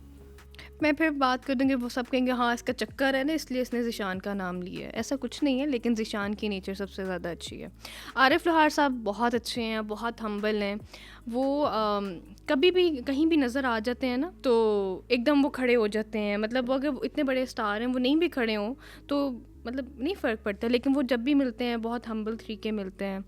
मैं फिर बात कर दूँगी, वो सब कहेंगे हाँ इसका चक्कर है ना इसलिए इसने ज़िशान का नाम लिया है। ऐसा कुछ नहीं है, लेकिन ज़िशान की नेचर सबसे ज़्यादा अच्छी है। आरिफ लोहार साहब बहुत अच्छे हैं, बहुत हम्बल हैं। वो कभी भी कहीं भी नज़र आ जाते हैं ना तो एकदम वो खड़े हो जाते हैं। मतलब वो अगर इतने बड़े स्टार हैं, वो नहीं भी खड़े हों तो मतलब नहीं फ़र्क पड़ता, लेकिन वो जब भी मिलते हैं बहुत हम्बल तरीके मिलते हैं।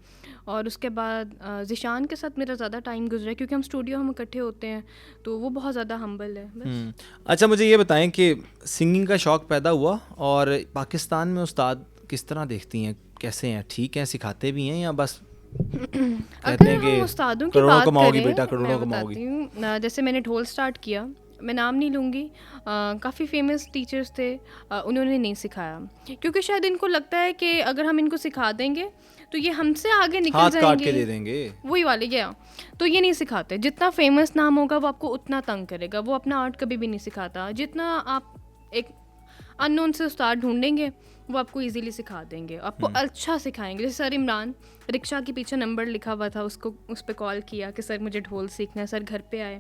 और उसके बाद ज़िशान के साथ मेरा ज़्यादा टाइम गुजरा है क्योंकि हम स्टूडियो हम इकट्ठे होते हैं, तो वो बहुत ज़्यादा हम्बल है बस। अच्छा, मुझे ये बताएं कि सिंगिंग का शौक़ पैदा हुआ और पाकिस्तान में उस्ताद किस तरह देखती हैं, कैसे हैं, ठीक हैं, सिखाते भी हैं या बस कहते हैं कि उस्तादों की करोड़ों बात कमाओगी करें, बेटा, करोड़ों मैं कमाओगी? बताती हूँ, जैसे मैंने ढोल स्टार्ट किया, मैं नाम नहीं लूँगी, काफ़ी फेमस टीचर्स थे, उन्होंने नहीं सिखाया क्योंकि शायद इनको लगता है कि अगर हम इनको सिखा देंगे तो ये हमसे आगे निकल हाथ जाएंगे, काट के दे देंगे, वही वाले क्या। तो ये नहीं सिखाते, जितना फेमस नाम होगा वो आपको उतना तंग करेगा, वो अपना आर्ट कभी भी नहीं सिखाता। जितना आप एक अननोन से उस्ताद ढूंढेंगे वो आपको इजीली सिखा देंगे, आपको अच्छा सिखाएंगे। जैसे सर इमरान, रिक्शा के पीछे नंबर लिखा हुआ था, उसको उस पर कॉल किया कि सर मुझे ढोल सीखना है। सर घर पे आए,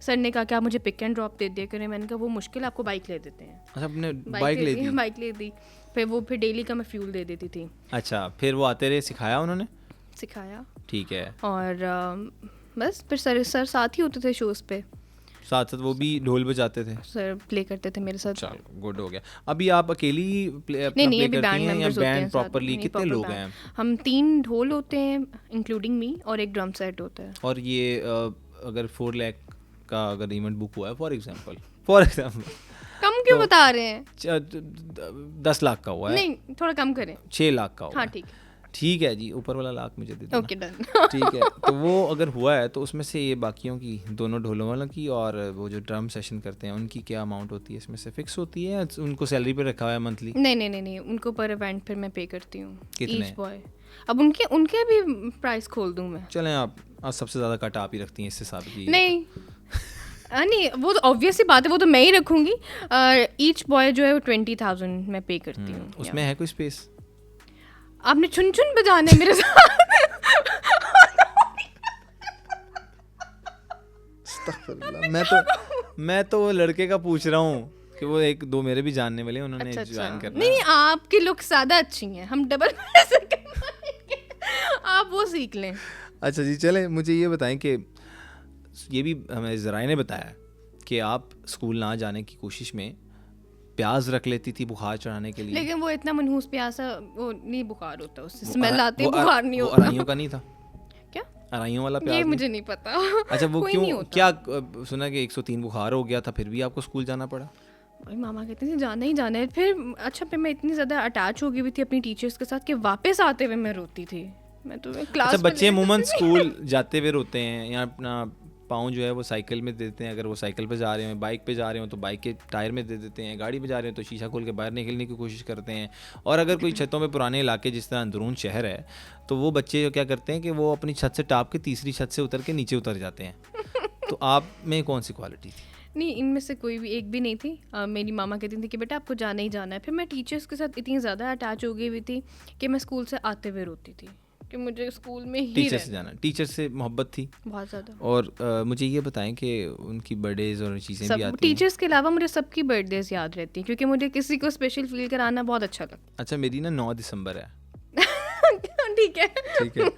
सर ने कहा कि आप मुझे पिक एंड ड्रॉप दे दिया करें। मैंने कहा वो मुश्किल है, आपको बाइक ले देते हैं। अच्छा, अपने बाइक ले दी? बाइक ले दी, फिर डेली का मैं फ्यूल दे देती थी। अच्छा, फिर वो आते रहे, सिखाया उन्होंने? सिखाया, ठीक है। और बस फिर सर साथ ही होते थे शोज़ पे, साथ साथ वो भी ढोल बजाते थे? सर प्ले करते थे मेरे साथ। चलो, गुड हो गया। अभी आप अकेली प्ले नहीं, अभी करती बैंड हैं या मेंबर्स होते हैं बैंड साथ। प्रॉपरली? नहीं, कितने proper लोग band। हैं? हम 3 ढोल होते हैं इंक्लूडिंग मी, और एक ड्रम सेट होता है। और ये अगर 4 लाख का अगर इवेंट बुक हुआ है फॉर एग्जांपल कम क्यों बता रहे हैं? 10 लाख का हुआ है, नहीं थोड़ा कम करें। 6 लाख का हुआ हाँ है, ठीक है, ठीक है जी, ऊपर वाला लाख मुझे दे देना। Okay done. ठीक है, तो वो अगर हुआ है तो उसमें से ये बाकियों की, दोनों ढोलों वालों की और वो जो ड्रम सेशन करते हैं उनकी क्या अमाउंट होती है? इसमें से फिक्स होती है या उनको सैलरी पे रखा हुआ है मंथली? नहीं, उनको पर इवेंट फिर मैं पे करती हूँ, कितने? Each boy. अब उनके भी प्राइस खोल दूँ मैं? चलें, आप सबसे ज़्यादा कट आप ही रखती हैं, इससे साबित की नहीं नहीं, वो तो ऑब्वियस ही बात है, वो तो मैं ही रखूँगी। ईच बॉय जो है वो 20,000 मैं पे करती हूँ। उसमें है कोई स्पेस? आपने चुन चुन बजाना है मेरे साथ? मैं तो वो लड़के का पूछ रहा हूँ कि वो 1-2 मेरे भी जानने वाले हैं, उन्होंने ज्वाइन करना है। नहीं, आपकी लुक ज़्यादा अच्छी हैं, हम डबल पैसे कमाएंगे, आप वो सीख लें। अच्छा जी, चलें, मुझे ये बताएं कि ये भी हमें ज़राए ने बताया कि आप स्कूल ना जाने की कोशिश में प्याज रख लेती थी बुखार चढ़ाने के लिए। लेकिन वो इतना मनहूस प्यासा वो नहीं बुखार होता, उससे स्मेल आती है, बुखार नहीं वो होता। अराइयों का नहीं था क्या? अराइयों वाला प्याज ये नहीं? मुझे नहीं पता। अच्छा, वो कोई क्यों, नहीं होता। क्या सुना कि 103 बुखार हो गया था फिर भी आपको स्कूल जाना पड़ा? भाई मामा कहते थे जाना ही जाना है। फिर अच्छा, फिर मैं इतनी ज़्यादा अटैच हो गई हुई थी अपनी टीचर्स के साथ कि वापस आते हुए मैं रोती थी। मैं तो क्लास अच्छा, बच्चे अमूमन स्कूल जाते हुए रोते हैं या अपना पाँव जो है वो साइकिल में दे देते हैं, अगर वो साइकिल पे जा रहे हो, बाइक पे जा रहे हो तो बाइक के टायर में दे देते हैं, गाड़ी पे जा रहे हो तो शीशा खोल के बाहर निकलने की कोशिश करते हैं। और अगर कोई छतों में पुराने इलाके जिस तरह अंदरून शहर है तो वो बच्चे जो क्या करते हैं कि वो अपनी छत से टाप के तीसरी छत से उतर के नीचे उतर जाते हैं। तो आप में कौन सी क्वालिटी थी? नहीं, इनमें से कोई भी एक भी नहीं थी। मेरी मामा कहती थी कि बेटा आपको जाना ही जाना है। फिर मैं टीचर्स के साथ इतनी ज़्यादा अटैच हो गई हुई थी कि मैं स्कूल से आते हुए रोती थी कि मुझे स्कूल में ही टीचर से जाना, टीचर से मोहब्बत थी बहुत ज़्यादा। और मुझे ये बताएं कि उनकी बर्थडेज और चीज़ें भी आती हैं? टीचर्स के अलावा मुझे सबकी बर्थडेज याद रहती हैं क्योंकि मुझे किसी को स्पेशल फील कराना बहुत अच्छा लगता है। अच्छा, मेरी ना 9 दिसंबर है। ठीक है, ठीक है,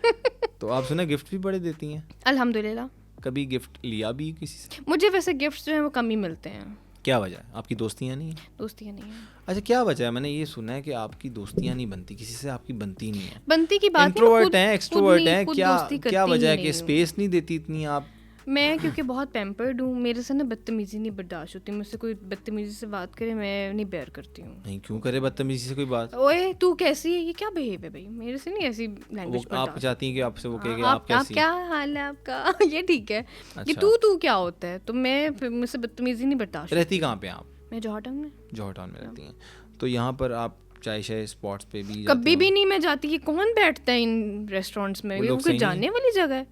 तो आप सुना गिफ्ट भी बड़े देती हैं? अल्हम्दुलिल्लाह। कभी गिफ्ट लिया भी किसी से? मुझे वैसे गिफ्ट्स जो हैं वो कम ही मिलते हैं। क्या वजह है? आपकी दोस्तियाँ नहीं है? दोस्तियाँ नहीं है। अच्छा, क्या वजह है? मैंने ये सुना है कि आपकी दोस्तियाँ नहीं बनती, किसी से आपकी बनती नहीं है। बनती की बात इंट्रोवर्ट हैं, एक्सट्रोवर्ट हैं, क्या क्या वजह है कि स्पेस नहीं देती इतनी आप? मैं क्योंकि बहुत पैम्पर्ड हूँ, मेरे से ना बदतमीजी नहीं बर्दाश्त होती। मुझसे कोई बदतमीजी से बात करे मैं नहीं बेयर करती हूँ। नहीं, क्यों करे बदतमीजी से कोई बात? ओए तू कैसी है, ये क्या बिहेव है भाई? मेरे से नहीं ऐसी लैंग्वेज वो आप चाहती हैं कि आपसे वो कहे कि आप कैसी क्या हाल है आपका? ये ठीक है कि अच्छा। तू क्या होता है? तो मैं फिर मुझसे बदतमीजी नहीं बर्दाश्त। रहती कहाँ पे आप? मैं जॉर्डन में। जॉर्डन में रहती हैं, तो यहाँ पर आप चाय शाय स्पॉट्स पे भी जाती कभी हो? भी नहीं मैं जाती। ये कौन बैठता है इन रेस्टोरेंट्स में? वो ये लोग कोई सही नहीं जाने वाली जगह है?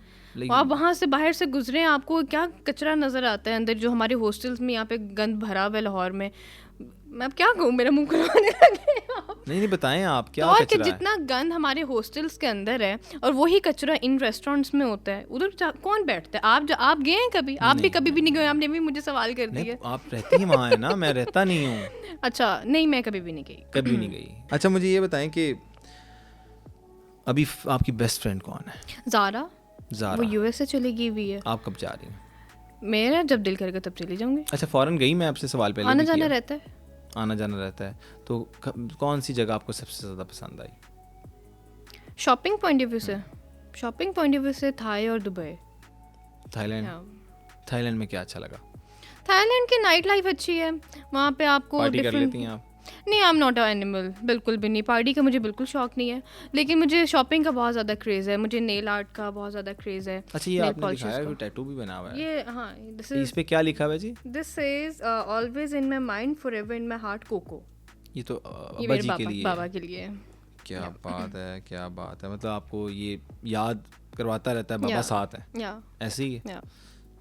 आप वहाँ से बाहर से गुजरे, आपको क्या कचरा नज़र आता है अंदर। जो हमारे हॉस्टल्स में यहाँ पे गंद भरा हुआ है लाहौर में, मैं अब क्या कहूँ, मेरा मुंह खुलवाने लगे आप। नहीं बताएं आप क्या और कि कचरा है? जितना गंद हमारे हॉस्टल्स के अंदर है और वही कचरा इन रेस्टोरेंट्स में होता है, उधर कौन बैठता है? आप गए हैं कभी? आप भी कभी भी नहीं गए, आपने भी मुझे सवाल कर दिया। आप रहती हैं वहाँ है ना, मैं रहता नहीं हूँ। अच्छा, नहीं मैं कभी भी नहीं गई। कभी नहीं गई। अच्छा, मुझे ये बताएं कि अभी आपकी बेस्ट फ्रेंड कौन है? ज़ारा। ज़ारा। वो यूएस से चली गई हुई है। आप कब जा रही हैं? मेरा जब दिल करेगा तब चली जाऊंगी। अच्छा, फॉरेन गई? मैं आपसे सवाल पहले आना भी जाना किया। रहता है। आना जाना रहता है, तो कौन सी जगह आपको सबसे ज़्यादा पसंद आई? शॉपिंग पॉइंट ऑफ व्यू से, शॉपिंग पॉइंट ऑफ व्यू से थाई और दुबई। थाईलैंड? थाईलैंड में क्या अच्छा लगा? थाईलैंड की नाइट लाइफ अच्छी है, वहाँ पे आपको पार्टी कर लेती हैं आप? नहीं, I am not a animal, बिल्कुल भी नहीं। पार्टी का मुझे बिल्कुल शौक नहीं है, लेकिन मुझे शॉपिंग का बहुत ज़्यादा क्रेज़ है, मुझे नेल आर्ट का बहुत ज़्यादा क्रेज़ है। अच्छा, ये आपने दिखाया है, टैटू भी बना हुआ है ये? हाँ, इस पे क्या लिखा हुआ है जी? This is always in my mind, forever in my heart, Coco. ये तो ये अब्बा मेरे जी के लिए बाबा के लिए है। क्या बात है, क्या बात है, मतलब आपको ये याद करवाता रहता है बाबा साथ है, ऐसे ही है।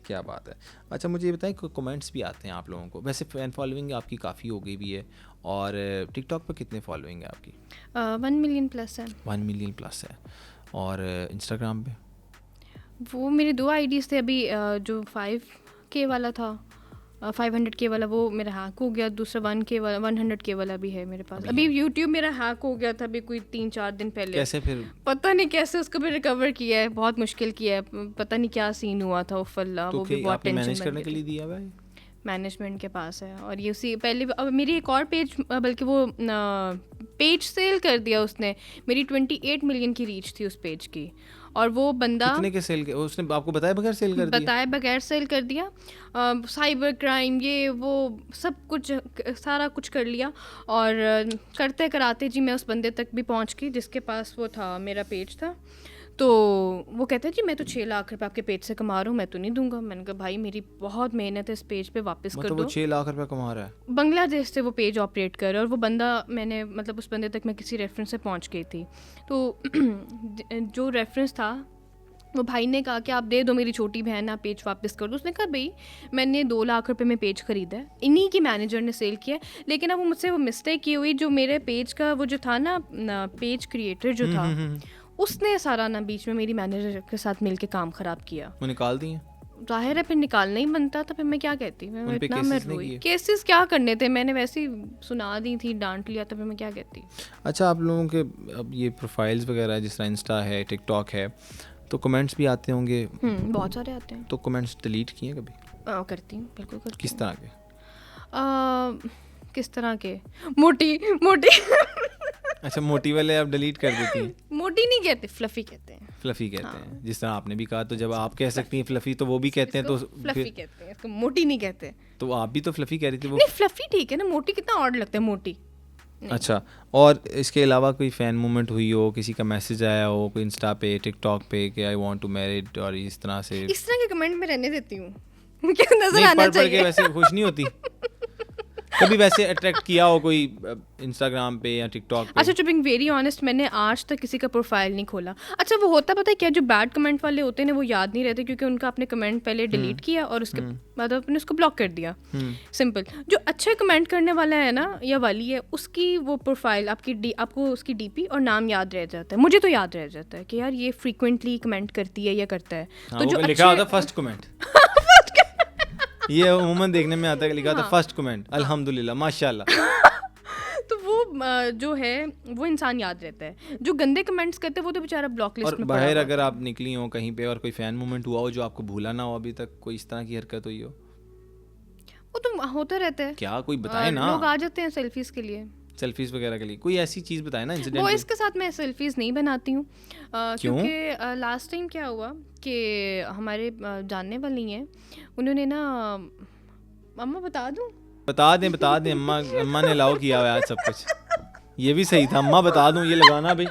क्या बात है। अच्छा, मुझे ये बताएं, कमेंट्स भी आते हैं आप लोगों को? वैसे फ़ैन फॉलोइंग आपकी काफ़ी हो गई भी है, और टिकटॉक पर कितने फॉलोइंग है आपकी? 1 मिलियन प्लस है। 1 मिलियन प्लस है। और इंस्टाग्राम पे? वो मेरे 2 आईडीज़ थे अभी, जो 5K वाला था, 500K वाला वो मेरा हैक हो गया, दूसरा 1K वाला, 100K वाला भी है मेरे पास। अभी यूट्यूब मेरा हैक हो गया था अभी कोई 3-4 दिन पहले। कैसे फिर? पता नहीं कैसे उसको भी रिकवर किया है, बहुत मुश्किल किया है, पता नहीं क्या सीन हुआ था। उफ़ल्ला, तो वो भी बहुत टेंशन मैनेज करने के लिए दिया भाई? मैनेजमेंट के पास है, और ये उसी पहले अब मेरी एक और पेज, बल्कि वो पेज सेल कर दिया उसने। मेरी 28 मिलियन की रीच थी उस पेज की, और वो बंदा कितने के सेल के, उसने आपको बताया बगैर सेल कर दिया? बताए बगैर सेल कर दिया। साइबर क्राइम, ये वो सब कुछ, सारा कुछ कर लिया, और करते कराते जी मैं उस बंदे तक भी पहुंच गई जिसके पास वो था, मेरा पेज था। तो वो कहते हैं जी मैं तो 6 लाख रुपए आपके पेज से कमा रहा हूँ, मैं तो नहीं दूंगा। मैंने कहा भाई मेरी बहुत मेहनत है इस पेज पे, वापस कर दो। वो 6 लाख रुपए कमा रहा है? बांग्लादेश से वो पेज ऑपरेट कर रहा है, और वो बंदा, मैंने मतलब उस बंदे तक मैं किसी रेफरेंस से पहुंच गई थी। तो जो रेफरेंस था, वो भाई ने कहा कि आप दे दो, मेरी छोटी बहन, आप पेज वापस कर दो। उसने कहा भाई मैंने 2 लाख रुपए में पेज खरीदा है, इन्हीं की मैनेजर ने सेल किया है, लेकिन अब वो मुझसे वो मिस्टेक की हुई, जो मेरे पेज का वो जो था ना पेज क्रिएटर जो था, उसने सारा ना बीच में मेरी मैनेजर के साथ मिलके काम खराब किया। वो निकाल दिए? जाहिर है, फिर निकालना ही बनता था, फिर मैं क्या कहती, मैं इतना मैं रोई। केसेस क्या करने थे, मैंने वैसे ही सुना दी थी, डांट लिया था, फिर मैं क्या कहती। अच्छा, आप लोगों के अब ये प्रोफाइल्स वगैरह जिस तरह इंस्टा है, टिकटॉक है, तो कमेंट्स भी आते होंगे? बहुत सारे आते हैं। तो कमेंट्स डिलीट किए कभी? करती हूँ, बिल्कुल करती हूँ। किस तरह के? किस तरह के? मोटी मोटी अच्छा, मोटी वाले आप डिलीट कर देती हैं? मोटी नहीं कहते, फ्लफी कहते हैं। फ्लफी कहते हैं, जिस तरह आपने भी कहा, तो जब आप कह सकती हैं फ्लफी, तो वो भी कहते हैं, तो फ्लफी कहते हैं, इसको मोटी नहीं कहते। तो आप भी तो फ्लफी कह रही थी। वो नहीं, फ्लफी ठीक है ना, मोटी कितना ऑड लगता है, मोटी। अच्छा, और इसके अलावा कोई फ़ैन मूवमेंट हुई हो, किसी का मैसेज आया हो कोई इंस्टा पे, टिकटॉक पे कि आई वांट टू मैरिड, और इस तरह के कमेंट में रहने देती हूँ, क्या नजर आना चाहिए? वैसे खुश नहीं होती? कभी वैसे अट्रैक्ट किया हो कोई इंस्टाग्राम पे या टिकटॉक पे? अच्छा, टू बी वेरी ऑनेस्ट, मैंने आज तक किसी का प्रोफाइल नहीं खोला। अच्छा, वो होता पता है क्या, जो बैड कमेंट वाले होते हैं ना, वो याद नहीं रहते, क्योंकि उनका आपने कमेंट पहले डिलीट किया और उसके बाद आपने उसको ब्लॉक कर दिया, सिंपल। जो अच्छे कमेंट करने वाला है ना, या वाली है, उसकी वो प्रोफाइल आपको उसकी डीपी और नाम याद रह जाता है। मुझे तो याद रह जाता है कि यार ये फ्रीक्वेंटली कमेंट करती है या करता है। तो जो लिखा होता है फर्स्ट कमेंट ये उम्मन देखने में आता है, लिखा था फर्स्ट कमेंट, अल्हम्दुलिल्लाह, माशाल्लाह। तो वो जो है वो इंसान याद रहता है। जो गंदे कमेंट्स करते हैं वो तो बेचारा ब्लॉक लिस्ट में पड़ा बाहर हुआ। अगर आप निकली हो कहीं पे और कोई फैन मूवमेंट हुआ हो जो आपको भूला ना हो अभी तक, कोई इस तरह की हरकत हुई हो? वो तो होता रहता है। क्या कोई बताए ना, लोग आ जाते हैं सेल्फीज के लिए, सेल्फीज वगैरह के लिए, कोई ऐसी चीज़ बताए ना इंसिडेंट। वो इसके साथ मैं सेल्फीज नहीं बनाती हूँ, क्योंकि लास्ट टाइम क्या हुआ कि हमारे जानने वाली हैं, उन्होंने ना, अम्मा बता दें अम्मा ने अलाउ किया हुआ आज सब कुछ, ये भी सही था, अम्मा बता दूं, ये लगाना भाई,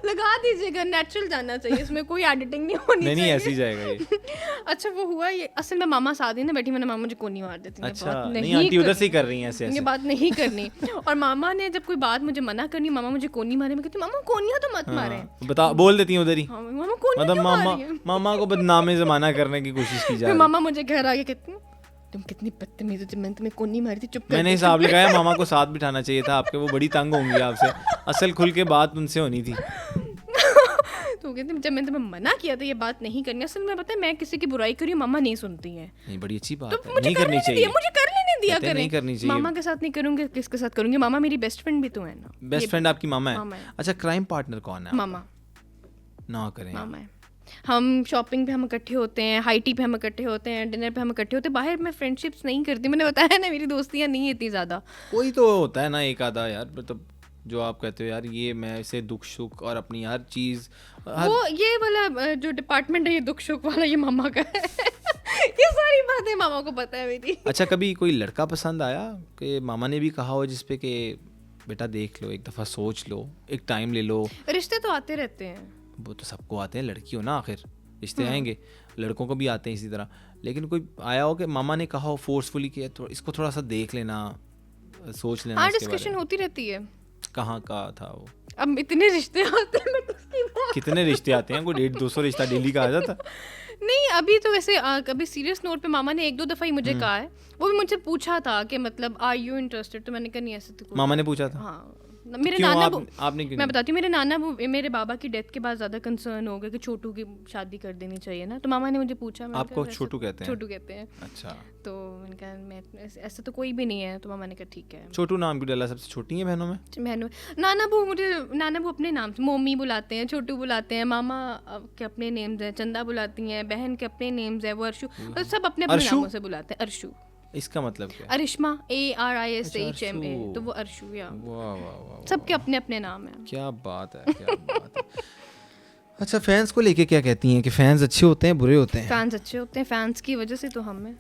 लगा दीजिएगा, नेचुरल जाना चाहिए, इसमें कोई एडिटिंग नहीं होनी चाहिए। नहीं ऐसे ही जाएगा ये। अच्छा, वो हुआ ये, असल में मामा साथ ही ना बैठी, मैंने मामा मुझे कोनी मार देती है। अच्छा, नहीं आंटी उधर से ही कर रही हैं ऐसे ये बात नहीं करनी। और मामा ने जब कोई बात मुझे मना करनी, मामा मुझे कोनी मारे, मैं कहती मामा कोनिया तो मत मारे, बता बोल देती हैं उधर ही, मामा कोनी, मतलब मामा को बदनामे जमाना करने की कोशिश की जा रही है। मामा मुझे घर आके कहती हैं तुम कितनी बदतमीज हो, जब मैंने तुम्हें कोनी मारी थी चुप कर। मैंने हिसाब लगाया मामा को साथ बिठाना चाहिए था आपके, वो बड़ी तंग होंगी आपसे, असल खुल के बात उनसे होनी थी। तो कहते जब मैंने तुम्हें मना किया था ये बात नहीं करनी, असल में पता है मैं किसी की बुराई करी हूँ, मामा नहीं सुनती है। नहीं, बड़ी अच्छी बात तो है, नहीं करनी चाहिए, मुझे कर लेने दिया करें, नहीं करनी चाहिए। मामा के साथ नहीं करूंगी, किसके साथ करूंगी? मामा मेरी बेस्ट फ्रेंड भी तो है ना। बेस्ट फ्रेंड आपकी मामा है? अच्छा, क्राइम पार्टनर कौन है? मामा ना करें, मामा है। हम शॉपिंग पे हम इकट्ठे होते हैं, हाई टी पे हम इकट्ठे होते हैं, डिनर पे हम इकट्ठे होते हैं। बाहर मैं फ्रेंडशिप्स नहीं करती, मैंने बताया ना मेरी दोस्तियाँ नहीं है इतनी ज़्यादा। कोई तो होता है ना एक आधा यार, मतलब जो आप कहते हो यार ये मैं इसे दुख सुख और अपनी हर चीज़ वो ये वाला जो डिपार्टमेंट है ये दुख सुख वाला ये मामा का है। ये सारी बातें मामा को पता है मेरी। अच्छा, कभी कोई लड़का पसंद आया कि मामा ने भी कहा हो जिसपे कि बेटा देख लो, एक दफ़ा सोच लो, एक टाइम ले लो? रिश्ते तो आते रहते हैं। वो तो सबको आते हैं, लड़की हो ना आखिर, रिश्ते आएंगे, लड़कों को भी आते हैं इसी तरह। लेकिन कोई आया हो कि मामा ने कहा हो फोर्सफुली कि इसको थोड़ा सा देख लेना, सोच लेना हाँ, इसके बारे डिस्कशन में? होती रहती है। कहाँ का था वो? अब इतने रिश्ते आते हैं, मैं किसकी बात कितने रिश्ते आते हैं? कोई 150-200 रिश्ता डेली का आ जाता? नहीं, अभी तो वैसे कभी सीरियस नोट पे मामा ने 1-2 दफ़ा ही मुझे कहा है। वो भी मुझसे पूछा था कि मतलब आर यू इंटरेस्टेड, तो मैंने कहा नहीं ऐसे तो कोई मामा ने पूछा था? हाँ, मेरे क्यों नाना आपने क्यों मैं नहीं? बताती हूँ, मेरे नाना मेरे बाबा की डेथ के बाद ज़्यादा कंसर्न हो गया कि छोटू की शादी कर देनी चाहिए ना, तो मामा ने मुझे पूछा। मैंने आपको कहा, छोटू कहते हैं? छोटू कहते हैं। अच्छा, तो मैंने कहा मैं ऐसा तो कोई भी नहीं है, तो मामा ने कहा ठीक है। छोटू नाम क्यों डाला? सबसे छोटी है बहनों में? मैंने नाना बू अपने नाम से मोमी बुलाते हैं, छोटू बुलाते हैं, मामा के अपने नेम्स हैं, चंदा बुलाती हैं, बहन के अपने नेम्स हैं, वो अर्शु, तो सब अपने अपने अर्शु? नामों से बुलाते हैं। अर्शु, इसका मतलब क्या है? अरिश्मा, ARISHMA, अर्शु। तो वो अर्शु या वाह वाह वाह वाह, सबके अपने अपने नाम हैं। क्या बात है, क्या बात है। अच्छा, फैंस को लेके क्या कहती हैं कि फैंस अच्छे होते हैं बुरे होते हैं? फैंस अच्छे होते हैं, फैंस की वजह से तो हम हैं।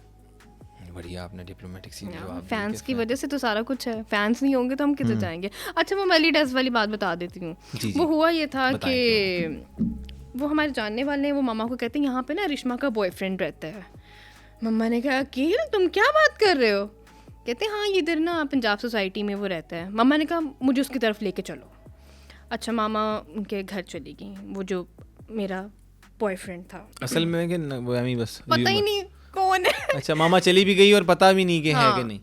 बढ़िया, आपने डिप्लोमेटिक सी जवाब दिया फैंस कि की वजह से तो सारा कुछ है, फैंस नहीं होंगे तो हम किधर जाएंगे। अच्छा, वो मेली डेज वाली बात बता देती हूँ। जी, जी। वो हुआ ये था बताएं कि वो हमारे जानने वाले हैं, वो मामा को कहते हैं यहाँ पे ना रिश्मा का बॉयफ्रेंड रहता है। मम्मा ने कहा अकील तुम क्या बात कर रहे हो? कहते हैं हाँ, ये इधर ना पंजाब सोसाइटी में वो रहता है। मम्मा ने कहा मुझे उसकी तरफ लेके चलो। अच्छा, मामा उनके घर चली गई, वो जो मेरा बॉयफ्रेंड था। असल में कि वो हमें बस पता ही नहीं कौन है। अच्छा, मामा चली भी गई और पता भी नहीं कि है कि नहीं?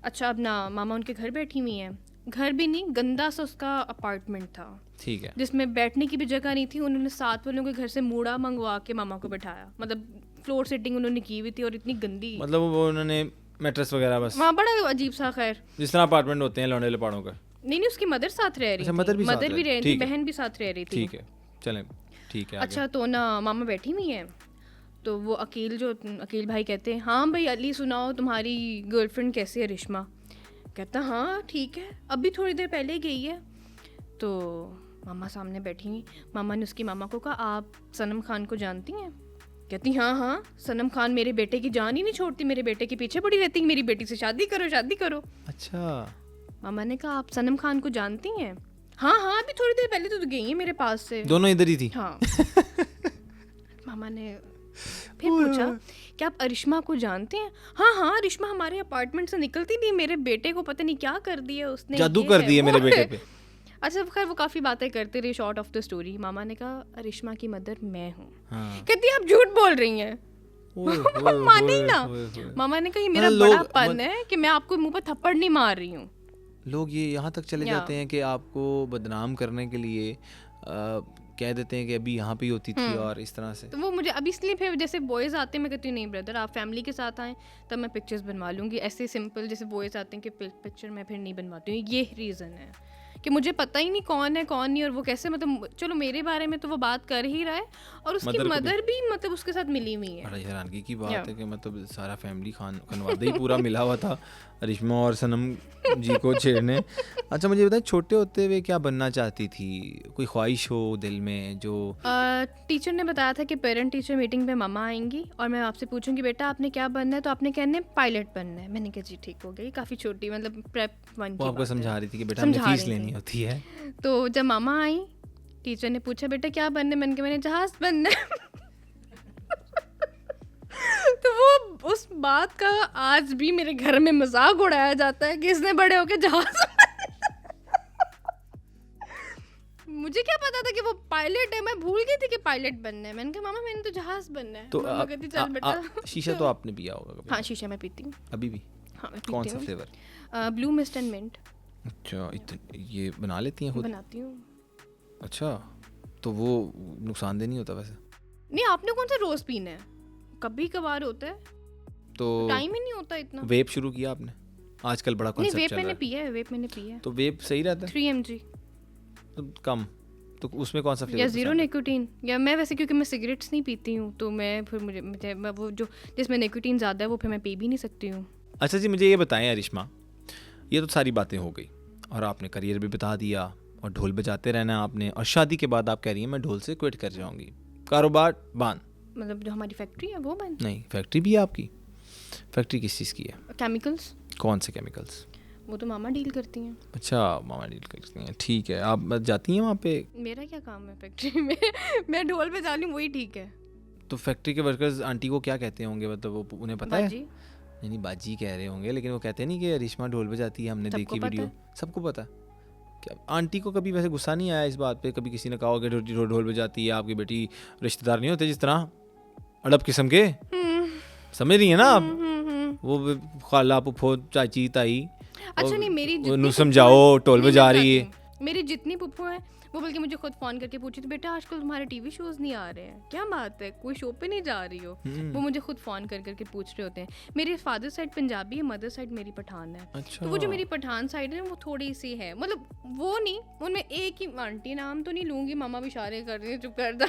अच्छा, अब ना मामा उनके घर बैठी हुई है, घर भी नहीं, गंदा सा उसका अपार्टमेंट था, ठीक है। जिसमें बैठने की भी जगह नहीं थी। उन्होंने साथ वालों के घर से मूड़ा मंगवा के मामा को बैठाया, मतलब फ्लोर सेटिंग उन्होंने की हुई थी और इतनी गंदी, मतलब वो उन्होंने मैट्रेस वगैरह बस वहाँ बड़ा अजीब सा। खैर, जिस तरह अपार्टमेंट होते हैं लौंडे लपाड़ों का? नहीं, उसकी मदर साथ रह रही अच्छा, थी, मदर भी साथ भी रह रह रही ठीक थी, है। बहन भी साथ रह रही थी। ठीक है, चलें, ठीक है, आगे। अच्छा, तो ना मामा बैठी हुई है, तो वो अकील भाई कहते हैं हाँ भाई अली सुनाओ तुम्हारी गर्लफ्रेंड कैसी है रिश्मा? कहता हाँ ठीक है, अभी थोड़ी देर पहले गई है। तो मामा सामने बैठी हुई, मामा ने उसकी मामा को कहा आप सनम खान को जानती हैं? कहती हाँ हाँ, सनम खान मेरे बेटे की जान ही नहीं छोड़ती, मेरे बेटे के पीछे पड़ी रहती, मेरी बेटी से शादी करो शादी करो। अच्छा, मामा ने कहा आप सनम खान को जानती हैं? हाँ हाँ, अभी थोड़ी देर पहले तो गई है मेरे पास से। दोनों इधर ही थी? हाँ। मामा ने फिर पूछा क्या आप अरिश्मा को जानते हैं? हाँ हाँ, अरिश्मा हमारे अपार्टमेंट से निकलती नहीं, मेरे बेटे को पता नहीं क्या कर दिया उसने, जादू ये कर है, दिया वो मेरे बेटे है। पे। अच्छा, खैर वो काफ़ी बातें करते रहे। शॉर्ट ऑफ द स्टोरी, मामा ने कहा अरिश्मा की मदर मैं हूँ। हाँ। कहती आप झूठ बोल रही हैं। ओए, ओए, मानी ओए, ना। ओए, ओए। मामा ने कहा ये मेरा मतलब बड़ापन है कि मैं आपको मुंह पर थप्पड़ नहीं मार रही हूँ। लोग ये यहाँ तक चले या। जाते हैं कि आपको बदनाम करने के लिए कह देते हैं कि अभी यहाँ पे ही होती थी और इस तरह से। तो वो मुझे अब इसलिए फिर जैसे बॉयज़ आते हैं मैं कहती हूँ नहीं ब्रदर, आप फैमिली के साथ आएँ तब मैं पिक्चर्स बनवा लूँगी। ऐसे सिंपल जैसे बॉयज़ आते हैं कि पिक्चर मैं फिर नहीं बनवाती हूँ। ये रीज़न है कि मुझे पता ही नहीं कौन है कौन नहीं, और वो कैसे, मतलब चलो मेरे बारे में तो वो बात कर ही रहा है और उसकी मदर भी मतलब उसके साथ मिली हुई है। बड़ा हैरानगी की बात है कि मतलब सारा फैमिली खानवादा ही पूरा मिला हुआ था रिश्मा और सनम जी को छेड़ने। अच्छा, मुझे बताएं छोटे होते हुए क्या बनना चाहती थी? कोई ख्वाहिश हो दिल में जो? टीचर ने बताया था कि पेरेंट टीचर मीटिंग पे मम्मा आएंगी और मैं आपसे पूछूंगी बेटा आपने क्या बनना है, तो आपने कहना है पायलट बनना है। मैंने कहा जी ठीक हो गई, काफ़ी छोटी मतलब प्रेप 1 की आपको समझा रही थी कि बेटा हमें फीस लेनी होती है। तो जब मामा आई टीचर ने पूछा बेटा क्या बनना है, मैंने जहाज बनना है। तो वो उस बात का आज भी मेरे घर में मजाक उड़ाया जाता है कि इसने बड़े होके जहाज। मुझे क्या पता था कि वो पायलट है, मैं भूल गई थी कि पायलट बनना है। मैंने कहा मामा मैंने तो जहाज बनना है। तो मामा कहती चल बेटा। शीशा तो आपने पिया होगा कभी? हाँ, शीशा मैं पीती हूँ अभी भी? हाँ, मैं कौन पीती सा हूँ। Flavour? Blue mist and mint अच्छा, ये बना लेती हैं खुद? बनाती हूँ। अच्छा, तो वो नुकसानदेह नहीं होता वैसे? नहीं, आपने कौन सा रोज पीना है, कभी कभार होता है, तो टाइम ही नहीं होता इतना। वेप शुरू किया आपने? आजकल बड़ा नहीं, कॉन्सेप्ट वेप चल रहा मैंने है। पिया है, वेप मैंने पिया है। तो वेप सही रहता है? 3 mg तो कम तो उसमें कौन सा फ्लेवर या ज़ीरो निकोटीन, या मैं वैसे क्योंकि मैं सिगरेट्स नहीं पीती हूँ तो मैं फिर मैं वो जो जिसमें निकोटीन ज़्यादा है वो फिर मैं पी भी नहीं सकती हूँ। अच्छा जी, मुझे ये बताएं अरिश्मा, ये तो सारी बातें हो गई और आपने करियर भी बता दिया और ढोल बजाते रहना आपने, और शादी के बाद आप कह रही हैं मैं ढोल से क्विट कर जाऊंगी, कारोबार बान। मतलब जो हमारी फैक्ट्री है वो बंद। नहीं, फैक्ट्री भी है आपकी? फैक्ट्री किस चीज़ की है? केमिकल्स। कौन से केमिकल्स? वो तो मामा डील करती हैं। अच्छा, मामा डील करती हैं, ठीक है। आप जाती हैं वहाँ पे? मेरा क्या काम है फैक्ट्री में मैं ढोल बजा लूँ वही ठीक है। तो फैक्ट्री के वर्कर्स आंटी को क्या कहते होंगे, मतलब वो उन्हें पता है? बाजी। नहीं, बाजी कह रहे होंगे, लेकिन वो कहते नहीं कि अरिश्मा ढोल बजाती है, हमने देखी वीडियो, सबको पता है। क्या आंटी को कभी वैसे गुस्सा नहीं आया इस बात पे? कभी किसी ने कहा कि ढोल बजाती है आपकी बेटी, रिश्तेदार नहीं होते जिस तरह अड़ब किस्म के, समझ रही है ना आप? वो खाला फुफो चाची ताई, अच्छा नहीं, मेरी जितनी समझाओ ढोल बजा रही है। मेरी जितनी पुप्पो है वो बल्कि मुझे खुद फोन करके पूछी थी, बेटा आजकल तुम्हारे टीवी शोज नहीं आ रहे हैं, क्या बात है, कोई शो पे नहीं जा रही हो? वो मुझे खुद फोन कर करके पूछ रहे होते हैं। मेरे फादर साइड पंजाबी है, मदर साइड मेरी पठान है। अच्छा। तो वो जो मेरी पठान साइड है वो थोड़ी सी है, मतलब वो नहीं, उनमें एक ही आंटी, नाम तो नहीं लूंगी, मामा भी इशारे कर रही है, चुप कर दो।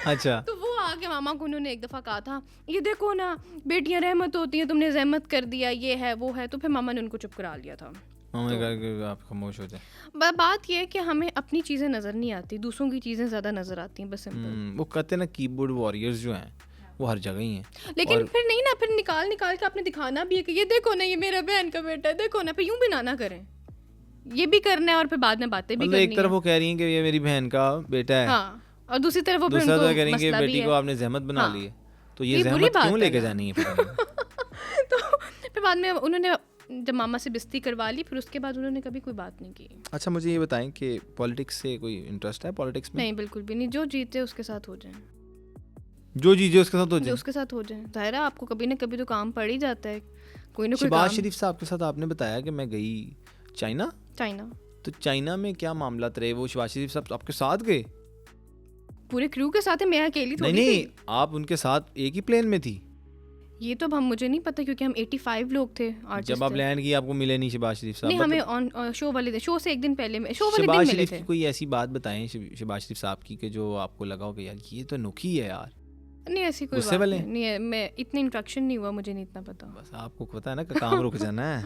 अच्छा। तो वो आके मामा को उन्होंने एक दफ़ा कहा था, ये देखो ना बेटियां रहमत होती हैं, तुमने रहमत कर दिया, ये है वो है। तो फिर मामा ने उनको चुप करा लिया था। आप खामोश हो जाए। बात ये है कि हमें अपनी चीज़ें नज़र नहीं आती, दूसरों की चीज़ें ज़्यादा नज़र आती हैं, बस सिंपल। वो कहते हैं ना कीबोर्ड वॉरियर्स जो हैं वो हर जगह ही हैं। लेकिन फिर नहीं ना, फिर निकाल के आपने दिखाना भी है कि ये देखो ना, ये मेरा बहन का बेटा है, देखो ना, फिर यूं भी ना करें, ये भी करना है और फिर बाद में बातें भी करनी है। एक तरफ वो कह रही हैं कि ये मेरी बहन का बेटा है, हाँ, और दूसरी तरफ वो दूसरा तो कह रही हैं कि बेटी को आपने जहमत बना ली है, तो ये जहमत क्यों लेके जानी है? तो फिर बाद में उन्होंने जब मामा से बिस्ती करवा ली, फिर उसके बाद उन्होंने कभी कोई बात नहीं की। अच्छा, मुझे ये बताएं कि पॉलिटिक्स से कोई इंटरेस्ट है? पॉलिटिक्स में नहीं, बिल्कुल भी नहीं। जो जीते उसके साथ हो जाए, जो जीते उसके साथ हो जाए, उसके साथ हो जाए। जाहिर है आपको कभी ना कभी तो काम पड़ ही जाता है, कोई ना कोई शहबाज काम। शरीफ साहब के साथ आपने बताया कि मैं गई चाइना। तो चाइना में क्या मामला रहे? वो शहबाज शरीफ साहब आपके साथ गए? पूरे क्रू के साथ है, मैं अकेली थोड़ी नहीं, थी। आप उनके साथ एक ही प्लेन में थी? ये तो अब मुझे नहीं पता क्योंकि हम 85 लोग थे। जब आप लैंड की आपको मिले नहीं शहबाज शरीफ साहब? नहीं, हमें ऑन शो वाले दिन, शो से एक दिन पहले, शो वाले दिन शहबाज मिले शरीफ थे। की कोई ऐसी बात बताएं शहबाज शरीफ साहब की कि जो आपको लगा हो कि यार ये तो अनोखी है यार? नहीं, ऐसी कोई बात नहीं है। मैं इतने इंट्रैक्शन नहीं हुआ, मुझे नहीं इतना पता। बस आपको पता है ना कि काम रुक जाना है।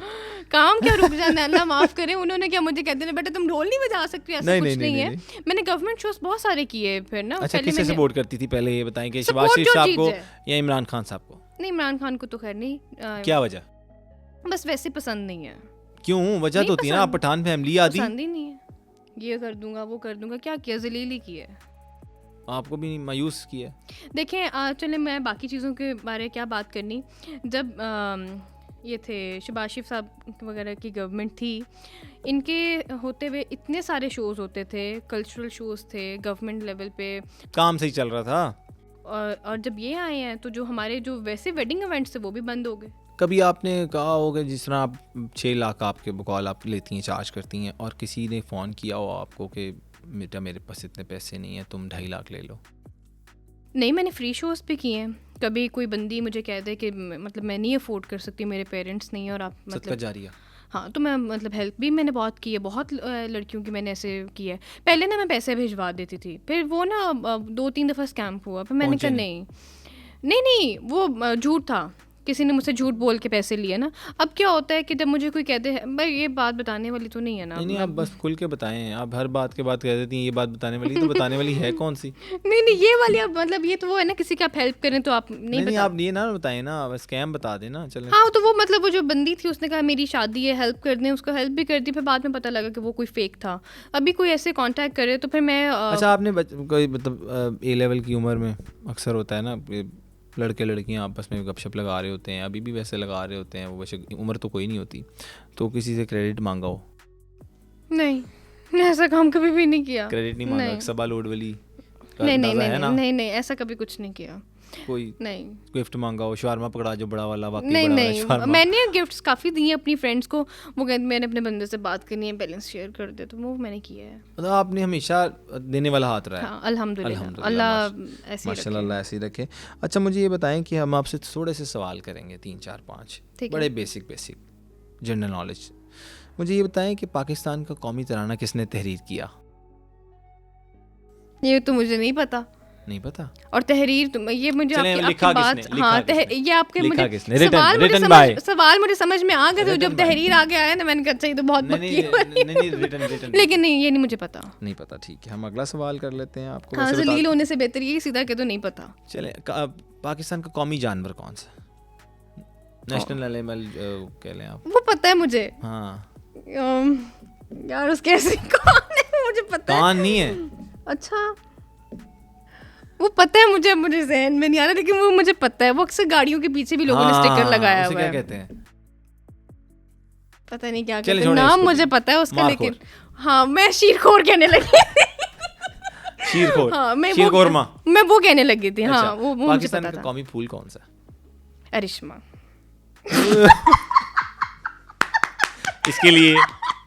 काम क्या रुक जाना है, अल्लाह माफ करे। उन्होंने क्या मुझे कहते हैं बेटा तुम ढोल नहीं बजा सकती, ऐसा कुछ नहीं है। मैंने गवर्नमेंट शोज बहुत सारे किए फिर ना। अच्छा, किसे सपोर्ट करती थी पहले ये बताएं, कि शहबाज शरीफ साहब को या इमरान खान साहब को? नहीं, इमरान खान को तो खैर नहीं। क्या वजह? बस वैसे पसंद नहीं है। क्यों? वजह तो होती है ना, आप पठान फैमिली आदि। पसंद ही नहीं है, ये कर दूंगा वो कर दूंगा, क्या किया, जलीली की है। आपको भी मायूस किया? देखें, चले मैं बाकी चीज़ों के बारे क्या बात करनी। जब ये थे शहबाज शरीफ साहब वगैरह की गवर्नमेंट थी, इनके होते हुए इतने सारे शोज़ होते थे, कल्चरल शोज़ थे गवर्नमेंट लेवल पे, काम सही चल रहा था। और जब ये आए हैं तो जो हमारे जो वैसे वेडिंग इवेंट्स थे वो भी बंद हो गए। कभी आपने कहा होगा जिस तरह आप 6 लाख आपके कॉल आप लेती हैं, चार्ज करती हैं, और किसी ने फ़ोन किया हो आपको कि बेटा मेरे पास इतने पैसे नहीं हैं, तुम 2.5 लाख ले लो? नहीं, मैंने फ्री शोज़ भी किए हैं। कभी कोई बंदी मुझे कह दे कि मतलब मैं नहीं अफोर्ड कर सकती, मेरे पेरेंट्स नहीं, और आप सदका जारिया। हाँ, तो मैं मतलब हेल्प भी मैंने बहुत की है, बहुत लड़कियों की मैंने ऐसे की है। पहले ना मैं पैसे भिजवा देती थी, फिर वो ना 2-3 दफ़ा स्कैम हुआ, फिर मैंने कहा नहीं वो झूठ था, किसी ने मुझसे झूठ बोल के पैसे लिए ना। अब क्या होता है कि जब मुझे कोई कहते हैं, भाई ये बात बताने वाली तो नहीं है ना। नहीं, आप बस खुल के बताएं, आप हर बात के बाद कह देती हैं ये बात बताने वाली, तो बताने वाली है कौन सी? नहीं ये वाली, अब मतलब ये तो वो है ना, किसी की आप हेल्प करें तो आप नहीं आप ये ना बताएं ना, बस स्कैम बता देना चलें। हाँ, तो वो मतलब वो जो बंदी थी उसने कहा मेरी शादी है, हेल्प कर दें, उसको हेल्प भी कर दी, फिर बाद में पता लगा कि वो कोई फेक था। अभी कोई ऐसे कांटेक्ट करे तो फिर मैं अच्छा, आपने कोई मतलब A लेवल की उम्र में अक्सर होता है ना, लड़के लड़कियां आपस में गपशप लगा रहे होते हैं, अभी भी वैसे लगा रहे होते हैं, वो वैसे उम्र तो कोई नहीं होती, तो किसी से क्रेडिट मांगा हो? नहीं, ऐसा काम कभी भी नहीं किया। क्रेडिट नहीं मांगा? सबा लोड वाली? नहीं, ऐसा कभी कुछ नहीं किया। कोई नहीं गिफ्ट मांगा हो, शवारमा पकड़ा जो बड़ा वाला? वाकई नहीं, मैंने गिफ्ट्स काफ़ी दिए अपनी फ्रेंड्स को। वो कहते मैंने अपने बंदे से बात करनी है, बैलेंस शेयर कर दे, तो वो मैंने किया है। मतलब आपने हमेशा देने वाला हाथ रहा है? हाँ, अल्हम्दुलिल्लाह, अल्लाह ऐसे ही रखे। अच्छा, मुझे ये बताएं कि हम आपसे थोड़े से सवाल करेंगे, 3-4-5 बड़े बेसिक जनरल नॉलेज। मुझे ये बताएं कि पाकिस्तान का कौमी तराना किसने तहरीर किया? ये तो मुझे नहीं पता। नहीं पता। और तहरीर ये मुझे चलें, आपकी लिखा बात, किसने? हाँ लिखा किसने? ये आपके लिखा मुझे किसने? सवाल मुझे समझ में आ गया था जब तहरीर आगे आया ना, मैंने कहा अच्छा ये तो बहुत नहीं नहीं रिटन लेकिन नहीं, ये नहीं मुझे पता। नहीं पता, ठीक है। हम अगला सवाल कर लेते हैं आपको। हाँ, जलील होने से बेहतर ये सीधा कह दो नहीं पता। चले, पाकिस्तान का कौमी जानवर कौन सा? नेशनल एनिमल कह लें आप। वो पता है मुझे। हाँ यार उसके ऐसे कौन है मुझे पता है। कान नहीं है। अच्छा वो पता है मुझे ज़हन में नहीं आ रहा, लेकिन वो मुझे पता है। वो अक्सर गाड़ियों के पीछे भी लोगों ने स्टिकर लगाया हुआ है। क्या कहते हैं? पता नहीं क्या कहते हैं, नाम मुझे पता है उसका, लेकिन हाँ मैं शीरखोर कहने लगी। शीरखोर, हाँ मैं वो कहने लगी थी। हाँ वो पाकिस्तान का कौमी फूल कौन सा? अरिश्मा। इसके लिए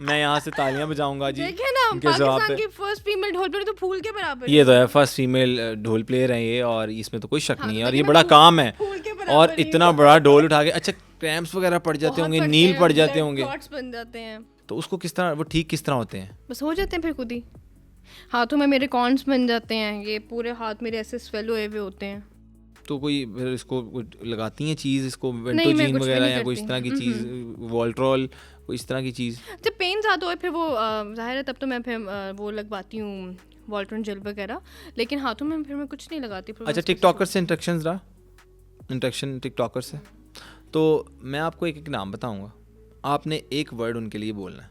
मैं यहाँ से तालियां बजाऊंगा जी। देखे ना, पाकिस्तान की फर्स्ट फीमेल ढोल प्लेयर तो फूल के बराबर। ये तो है, फर्स्ट फीमेल ढोल प्लेयर है ये, और इसमें तो कोई शक नहीं है। और ये बड़ा काम है, और इतना बड़ा ढोल उठा के, अच्छा क्रैम्प्स वगैरह पड़ जाते होंगे, नील पड़ जाते होंगे, बन जाते हैं, तो उसको किस तरह, वो ठीक किस तरह होते हैं? बस हो जाते हैं फिर खुद ही। हाथों में मेरे कॉर्न्स बन जाते हैं, ये पूरे हाथ मेरे ऐसे स्वेल हुए हुए होते हैं। तो कोई फिर इसको लगाती हैं चीज़, इसको वेंटोजीन वगैरह या कोई इस तरह की चीज़, वॉल्ट्रॉल, कोई इस तरह की चीज़? जब पेन ज़्यादा हो फिर वो जाहिर है तब तो मैं फिर वो लगवाती हूँ वॉल्ट्रॉन जेल वगैरह, लेकिन हाथों में फिर मैं कुछ नहीं लगाती। अच्छा, टिकटॉकर से इंट्रैक्शन टिकटॉकर से, तो मैं आपको एक एक नाम बताऊँगा, आपने एक वर्ड उनके लिए बोलना है।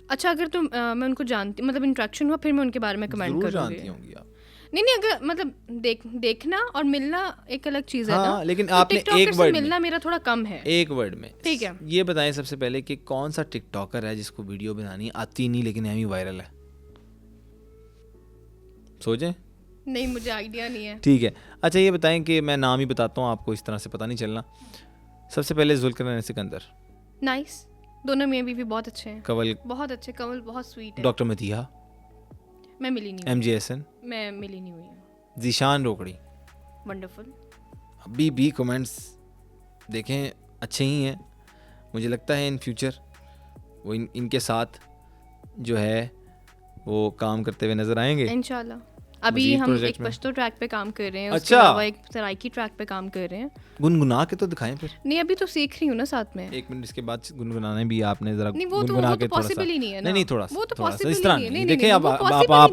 अच्छा, अगर तो मैं उनको जानती, मतलब इंट्रैक्शन हुआ फिर मैं उनके बारे में कमेंट करूँगी। जानती होंगी आप? नहीं अगर मतलब देखना और मिलना एक अलग चीज़ है ना, लेकिन तो आपने एक वर्ड मिलना मेरा थोड़ा कम है। एक वर्ड में ठीक है, ये बताएं सबसे पहले कि कौन सा टिकटॉकर है जिसको वीडियो बनानी आती नहीं लेकिन एमी वायरल है? सोचें। नहीं मुझे आइडिया नहीं है। ठीक है, अच्छा ये बताएं कि मैं नाम ही बताता हूँ आपको, इस तरह से पता नहीं चलना। सबसे पहले जुल्करनैन सिकंदर। नाइस, दोनों मियां बीवी बहुत अच्छे हैं। कंवल बहुत अच्छे, कंवल बहुत स्वीट है। डॉक्टर मदीहा। मैं मिली नहीं। MJ हसन। मैं मिली नहीं हुई हूँ। जीशान रोकड़ी। वंडरफुल। अभी भी कमेंट्स देखें अच्छे ही हैं, मुझे लगता है इन फ्यूचर वो इनके साथ जो है वो काम करते हुए नजर आएंगे इंशाल्लाह। अभी हम एक पश्तो ट्रैक पे काम कर रहे हैं, उसके अच्छा, अलावा एक सराइकी ट्रैक पे काम कर रहे हैं। गुनगुना के तो दिखाएं फिर। नहीं अभी तो सीख रही हूँ ना साथ में। एक मिनट, इसके बाद गुनगुनाने भी आपने जरा गुनगुना के पॉसिबल ही नहीं है ना। नहीं थोड़ा वो तो थोड़ा सा पॉसिबल इस तरह नहीं है। नहीं, देखिए आप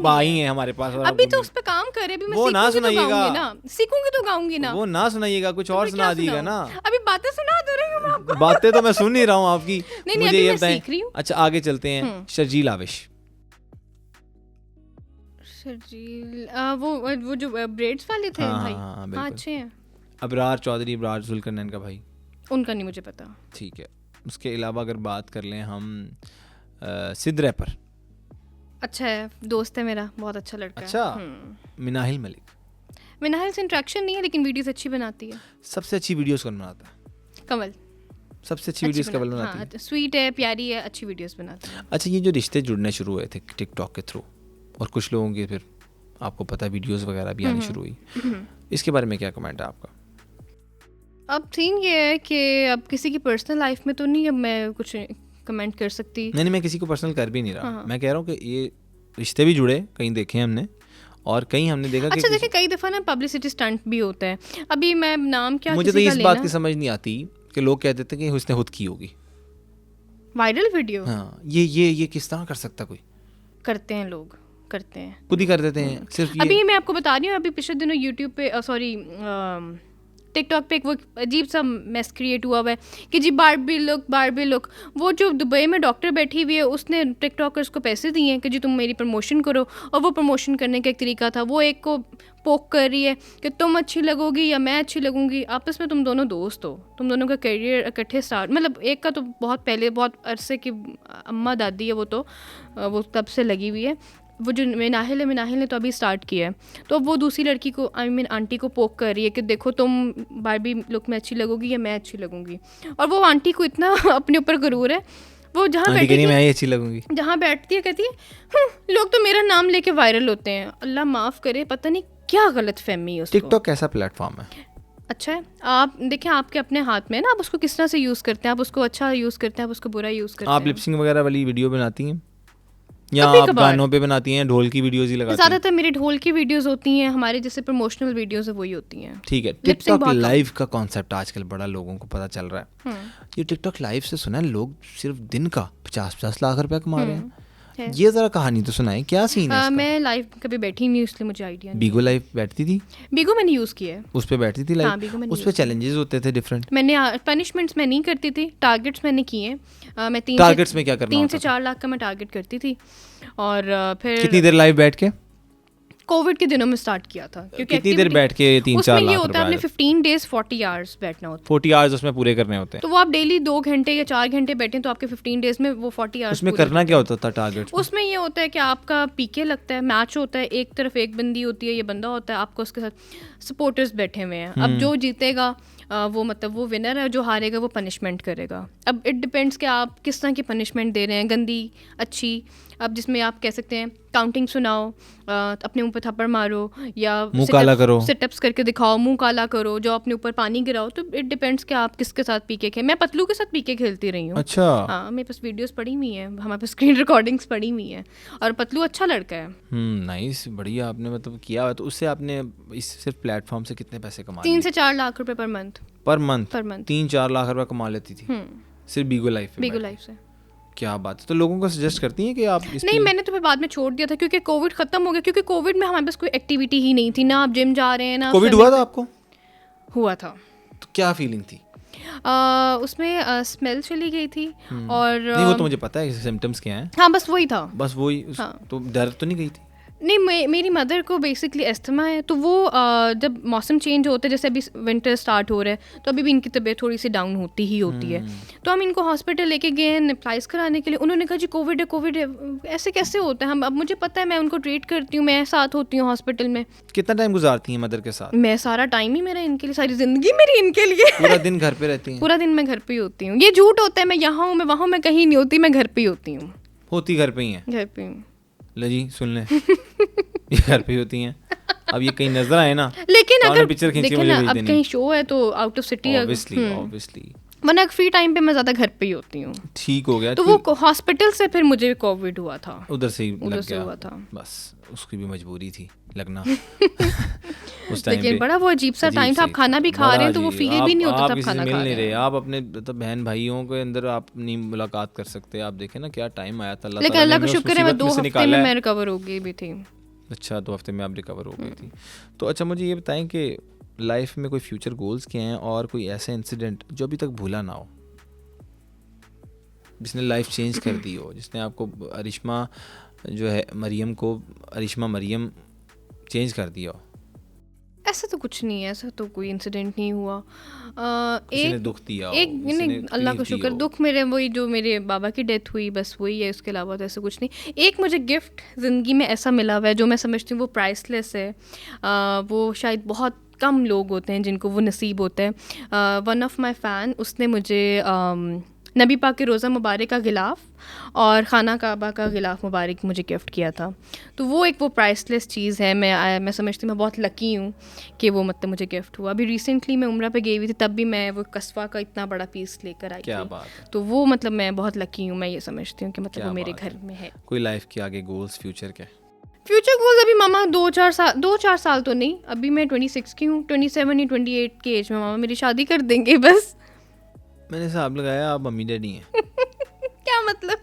आई हैं हमारे पास, अभी तो उस पे काम कर रहे हैं, अभी मैं वो ना सुनाइएगा ना, सीखूंगी तो गाऊंगी ना। वो ना सुनाइएगा, कुछ और सुना दीजिएगा ना। अभी बातें सुना दे रही हूँ मैं आपको। बातें तो मैं सुन ही रहा हूँ आपकी। मुझे ये बताएं। अच्छा आगे चलते हैं, शर्जील आविश। शर्जील वो जो ब्रेड्स वाले थे भाई, हाँ अच्छे हैं। अबरार चौधरी, अबरार जुल्करनैन का भाई, उनका नहीं मुझे पता। ठीक है, उसके अलावा अगर बात कर लें हम सिद्ध रैपर। अच्छा है, दोस्त है मेरा, बहुत अच्छा लड़का है। अच्छा, मिनाहिल मलिक। मिनाहिल से इंटरेक्शन नहीं है लेकिन वीडियोस अच्छी बनाती है। सबसे अच्छी वीडियोस कौन बनाता है? कंवल। सबसे अच्छी वीडियोस कंवल बनाती है। स्वीट है, प्यारी है, अच्छी वीडियोस बनाती है। अच्छा, ये जो रिश्ते जुड़ने शुरू हुए थे टिकटॉक के थ्रू, और कुछ लोगों की फिर आपको पता है वीडियोस वगैरह भी आनी शुरू हुई, इसके बारे में क्या कमेंट है आपका? अब सीन ये है कि अब किसी की पर्सनल लाइफ में तो नहीं अब मैं कुछ कमेंट कर सकती। नहीं मैं किसी को पर्सनल कर भी नहीं रहा। मैं कह रहा हूँ कि ये रिश्ते भी जुड़े, कहीं देखे हमने और कहीं हमने देखा। अच्छा देखिए, कई दफ़ा ना पब्लिसिटी स्टंट भी होता है। अभी मैं नाम क्या, मुझे तो इस बात की समझ नहीं आती कि लोग कह देते हैं कि उसने खुद की होगी वायरल वीडियो। हाँ, ये किस तरह कर सकता कोई? करते हैं लोग, करते हैं, खुद ही कर देते हैं सिर्फ। अभी मैं आपको बता रही हूँ, अभी पिछले दिनों यूट्यूब पे सॉरी टिकटॉक पे एक वो अजीब सा मैस क्रिएट हुआ है कि जी बारबी लुक। वो जो दुबई में डॉक्टर बैठी हुई है उसने टिकटॉकर्स को पैसे दिए हैं कि जी तुम मेरी प्रमोशन करो, और वो प्रमोशन करने का एक तरीका था, वो एक को पोक कर रही है कि तुम अच्छी लगोगी या मैं अच्छी लगूंगी। आपस में तुम दोनों दोस्त हो, तुम दोनों का करियर इकट्ठे स्टार्ट, मतलब एक का तो बहुत पहले, बहुत अरसे की अम्मा दादी है वो तब से लगी हुई है। वो जो मिनाहिल ने तो अभी स्टार्ट किया है, तो अब वो दूसरी लड़की को आंटी को पोक कर रही है कि देखो तुम बारबी लुक में अच्छी लगोगी या मैं अच्छी लगूंगी। और वो आंटी को इतना अपने ऊपर गरूर है, वो जहाँ बैठी मैं अच्छी लगूंगी, जहाँ बैठती है कहती है लोग तो मेरा नाम लेके वायरल होते हैं। अल्लाह माफ़ करे, पता नहीं क्या गलत फहमी है उसको। टिकटॉक कैसा प्लेटफॉर्म है? अच्छा है, आप देखें आपके अपने हाथ में है ना, आप उसको किस तरह से यूज़ करते हैं। आप उसको अच्छा यूज़ करते हैं, आप उसको बुरा यूज़ करते हैं। आप लिपसिंग वगैरह वाली वीडियो बनाती हैं? या कभी आप कभार। गानों पे बनाती हैं, ढोल की वीडियोस ही लगाती हैं? ज़्यादातर मेरी ढोल की वीडियोस होती हैं, हमारे जैसे प्रमोशनल वीडियोस है वही होती हैं। ठीक है। Lip sync टिकटॉक बहुत कम। लाइव का कॉन्सेप्ट आजकल बड़ा लोगों को पता चल रहा है। ये टिकटॉक लाइव से सुना है लोग सिर्फ दिन का 50-50 लाख रुपया कमा रहे हैं। है। ये जरा कहानी तो सुनाए, क्या सीन है इसका? मैं लाइव कभी बैठी नहीं, इसलिए मुझे आइडिया नहीं। बीगो लाइव बैठती थी? बीगो मैंने यूज़ किया है। उस पे बैठती थी हाँ, लाइव? बीगो मैंने उस पे चैलेंजेस होते थे डिफरेंट? मैंने पनिशमेंट्स मैं नहीं करती थी, टारगेट्स मैंने किए हैं। मैं टारगेट्स में क्या करना 3 होता से 4 लाख का मैं टारगेट करती थी। और फिर कितनी देर लाइव बैठ के? कोविड के दिनों में स्टार्ट किया था, क्योंकि कितनी देर बैठ के 3-4 उसमें ये लाख होता है रुपए? आपने 15 डेज 40 आवर्स बैठना होता 40 आवर्स उसमें पूरे करने होते है। हैं। तो वो आप डेली 2 घंटे या 4 घंटे बैठे तो आपके 15 डेज में वो 40 आवर्स उसमें करना क्या होता था टारगेट? उसमें ये होता है कि आपका पीके लगता है, मैच होता है, एक तरफ एक बंदी होती है, ये बंदा होता है, आपको उसके साथ सपोर्टर्स बैठे हुए हैं। अब जो जीतेगा वो मतलब वो विनर है, जो हारेगा वो पनिशमेंट करेगा। अब इट डिपेंड्स कि आप किस तरह की पनिशमेंट दे रहे हैं, गंदी, अच्छी। अब जिसमें आप कह सकते हैं काउंटिंग सुनाओ, अपने मुंह पे थप्पड़ मारो, या मुंह काला करो, सिटअप्स करके दिखाओ, मुंह काला करो, जो अपने ऊपर पानी गिराओ। तो इट डिपेंड्स कि आप किसके साथ पीके खेल। मैं पतलू के साथ पीके खेलती रही हूँ। अच्छा। हाँ, मेरे पास वीडियोस पड़ी हुई हैं, हमारे पास स्क्रीन रिकॉर्डिंग्स पड़ी हुई हैं, और पतलू अच्छा लड़का है। नाइस, बढ़िया आपने मतलब किया हुआ। तो उससे आपने इस सिर्फ प्लेटफॉर्म से कितने पैसे कमा 3 से 4 लाख रुपए per month. Per month? 3-4 lakh रुपए कमा लेती थी सिर्फ बीगो लाइफ पे? बीगो लाइफ से। क्या बात है। तो लोगों को सजेस्ट करती हैं कि आप नहीं, मैंने तो फिर बाद में छोड़ दिया था, क्योंकि कोविड खत्म हो गया। क्योंकि कोविड में हमारे पास कोई एक्टिविटी ही नहीं थी, ना आप जिम जा रहे हैं, ना कोविड हुआ था आपको? हुआ था। तो क्या फीलिंग थी? उसमें स्मेल चली गई थी। और नहीं, वो तो मुझे पता है सिम्टम्स क्या हैं। हाँ, बस वही था। बस वही। तो डर तो नहीं गई थी? नहीं, मेरी मदर को बेसिकली एस्थमा है, तो वो जब मौसम चेंज होता है, जैसे अभी विंटर स्टार्ट हो रहा है, तो अभी भी इनकी तबीयत थोड़ी सी डाउन होती ही होती है। तो हम इनको हॉस्पिटल लेके गए हैं नेप्लाइज कराने के लिए। उन्होंने कहा जी कोविड है। ऐसे कैसे होता है? अब मुझे पता है, मैं उनको ट्रीट करती हूँ, मैं साथ होती हूँ हॉस्पिटल में। कितना टाइम गुजारती हैं मदर के साथ? मैं सारा टाइम ही मेरा इनके लिए, सारी जिंदगी मेरी इनके लिए। पूरा दिन घर पे रहती हैं? पूरा दिन मैं घर पे ही होती हूँ। ये झूठ होता है मैं यहाँ हूँ, मैं वहाँ हूँ, मैं कहीं नहीं होती, मैं घर पे ही होती हूँ। होती घर पे ही हैं? घर पे हूँ। ले जी सुन लें, ये घर पे होती हैं। अब ये कहीं नजर आए ना, लेकिन अगर पिक्चर खींच के देखें मुझे ना, भेज अब देनी। कहीं शो है तो आउट ऑफ सिटी, ऑब्वियसली वरना फ्री टाइम पे मैं ज्यादा घर पे ही होती हूँ। ठीक हो गया। तो वो हॉस्पिटल से फिर मुझे कोविड हुआ था, उधर से ही लग से गया। हुआ था। बस उसकी भी मजबूरी थी लगना उस टाइम लेकिन पे बड़ा वो अजीब सा टाइम था। आप खाना भी खा रहे हैं तो वो फील भी नहीं होता था खाना मिल खा नहीं रहे रहे हैं। आप अपने मतलब बहन भाइयों के अंदर आप नहीं मुलाकात कर सकते। आप देखें ना क्या टाइम आया था। लेकिन अल्लाह का शुक्र है मैं 2 हफ्ते में मैं रिकवर हो गई भी थी। अच्छा, 2 हफ्ते में आप रिकवर हो गई थी। तो अच्छा मुझे ये बताएं कि लाइफ में कोई फ्यूचर गोल्स क्या हैं, और कोई ऐसा इंसिडेंट जो अभी तक भूला ना हो, जिसने लाइफ चेंज कर दी हो, जिसने आपको अरिश्मा जो है मरियम को अरिश्मा मरियम चेंज कर दिया हो? ऐसा तो कुछ नहीं है, ऐसा तो कोई इंसिडेंट नहीं हुआ। किसी ने दुख दिया हो, अल्लाह का शुक्र, दुख मेरे वही जो मेरे बाबा की डेथ हुई, बस वही है। उसके अलावा तो ऐसा कुछ नहीं। एक मुझे गिफ्ट ज़िंदगी में ऐसा मिला हुआ है जो मैं समझती हूँ वो प्राइसलेस है। वो शायद बहुत कम लोग होते हैं जिनको वो नसीब होता है। वन ऑफ माई फ़ैन, उसने मुझे नबी पाक के रोज़ा मुबारक का गिलाफ़ और खाना काबा का गिलाफ़ मुबारक मुझे गिफ्ट किया था। तो वो एक वो प्राइसलेस चीज़ है। मैं समझती हूँ मैं बहुत लकी हूँ कि वो मतलब मुझे गिफ्ट हुआ। अभी रिसेंटली मैं उम्रा पे गई हुई थी, तब भी मैं वो कस्बा का इतना बड़ा पीस लेकर आई क्या थी। बात है। तो वो मतलब मैं बहुत लकी हूँ, मैं ये समझती हूँ कि मतलब वो मेरे घर में है। कोई लाइफ के आगे गोल्स फ्यूचर के? फ्यूचर गोल्स अभी मामा 2-4 साल तो नहीं, अभी मैं 26 की हूँ, 27 या 28 की एज में मामा मेरी शादी कर देंगे बस। मैंने हिसाब लगाया आप मम्मी डैडी हैं। क्या मतलब?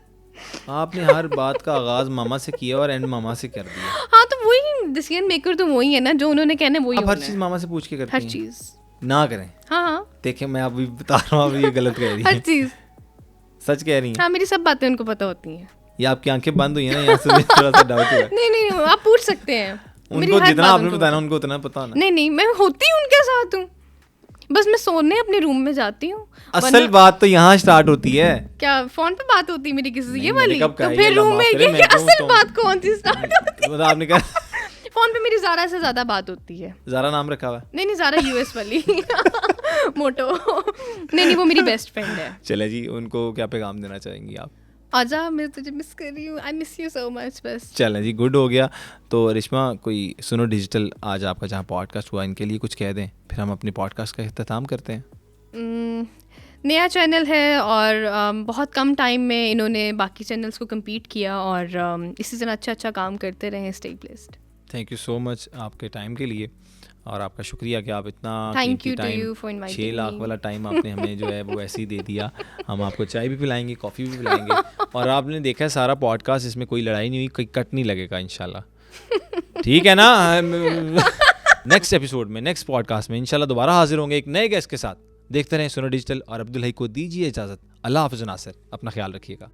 आपने हर बात का आगाज मामा से किया और एंड मामा से कर दिया। हाँ, तो वही डिसीजन मेकर तो वही है ना, जो उन्होंने कहना है वही आप हर होना चीज है। मामा से पूछ के करती हर हैं? चीज ना करें। हाँ, देखें मैं अभी बता रहा हूँ, अभी ये गलत कह रही हर है। चीज। सच कह रही हैं? हाँ, मेरी सब बातें उनको पता होती हैं। ये आपकी आंखें बंद हुई है ना, यहाँ से मुझे थोड़ा सा डाउट हुआ है। नहीं, आप पूछ सकते हैं। मेरी उनको हर जितना बात आपने उनको बताया पता। उनको उतना पता होना। नहीं, मैं होती हूँ उनके साथ हूँ, बस मैं सोने अपने रूम में जाती हूँ। असल बात तो यहाँ स्टार्ट होती है। क्या फोन पे बात होती है मेरी किसी से? ये मैंने वाली कब कहा तो ये फिर अल्लाह रूम में माफ करे, ये मैं असल तो- बात कौन सी स्टार्ट होती है? मतलब आपने कहा फोन पे मेरी ज़ारा से ज़्यादा बात होती है। ज़ारा नाम रखा हुआ है? नहीं, ज़ारा यूएस वाली मोटो। नहीं, वो मेरी बेस्ट फ्रेंड है। चले जी, उनको क्या पैगाम देना चाहेंगी आप? आजा, मैं तुझे मिस कर रही हूँ, I miss you so much. बस चलें जी, गुड हो गया। तो रिश्मा, कोई सुनो डिजिटल आज आपका जहाँ पॉडकास्ट हुआ, इनके लिए कुछ कह दें, फिर हम अपने पॉडकास्ट का इख्तिताम करते हैं। नया चैनल है और बहुत कम टाइम में इन्होंने बाकी चैनल्स को compete किया और इसी तरह अच्छा काम करते रहे, stay blessed. Thank you so much आपके टाइम के लिए और आपका शुक्रिया कि आप इतना Thank you to time, you for inviting 6 lakh me. वाला टाइम आपने हमें जो है वो ऐसे ही दे दिया। हम आपको चाय भी पिलाएंगे, कॉफ़ी भी पिलाएंगे और आपने देखा है सारा पॉडकास्ट, इसमें कोई लड़ाई नहीं हुई, कोई कट नहीं लगेगा इंशाल्लाह। ठीक है ना? नेक्स्ट एपिसोड में, नेक्स्ट पॉडकास्ट में इंशाल्लाह दोबारा हाजिर होंगे एक नए गेस्ट के साथ। देखते रहें सुनो डिजिटल और अब्दुल हई को दीजिए इजाज़त। अल्लाह हाफ़िज़ नासिर, अपना ख्याल रखिएगा।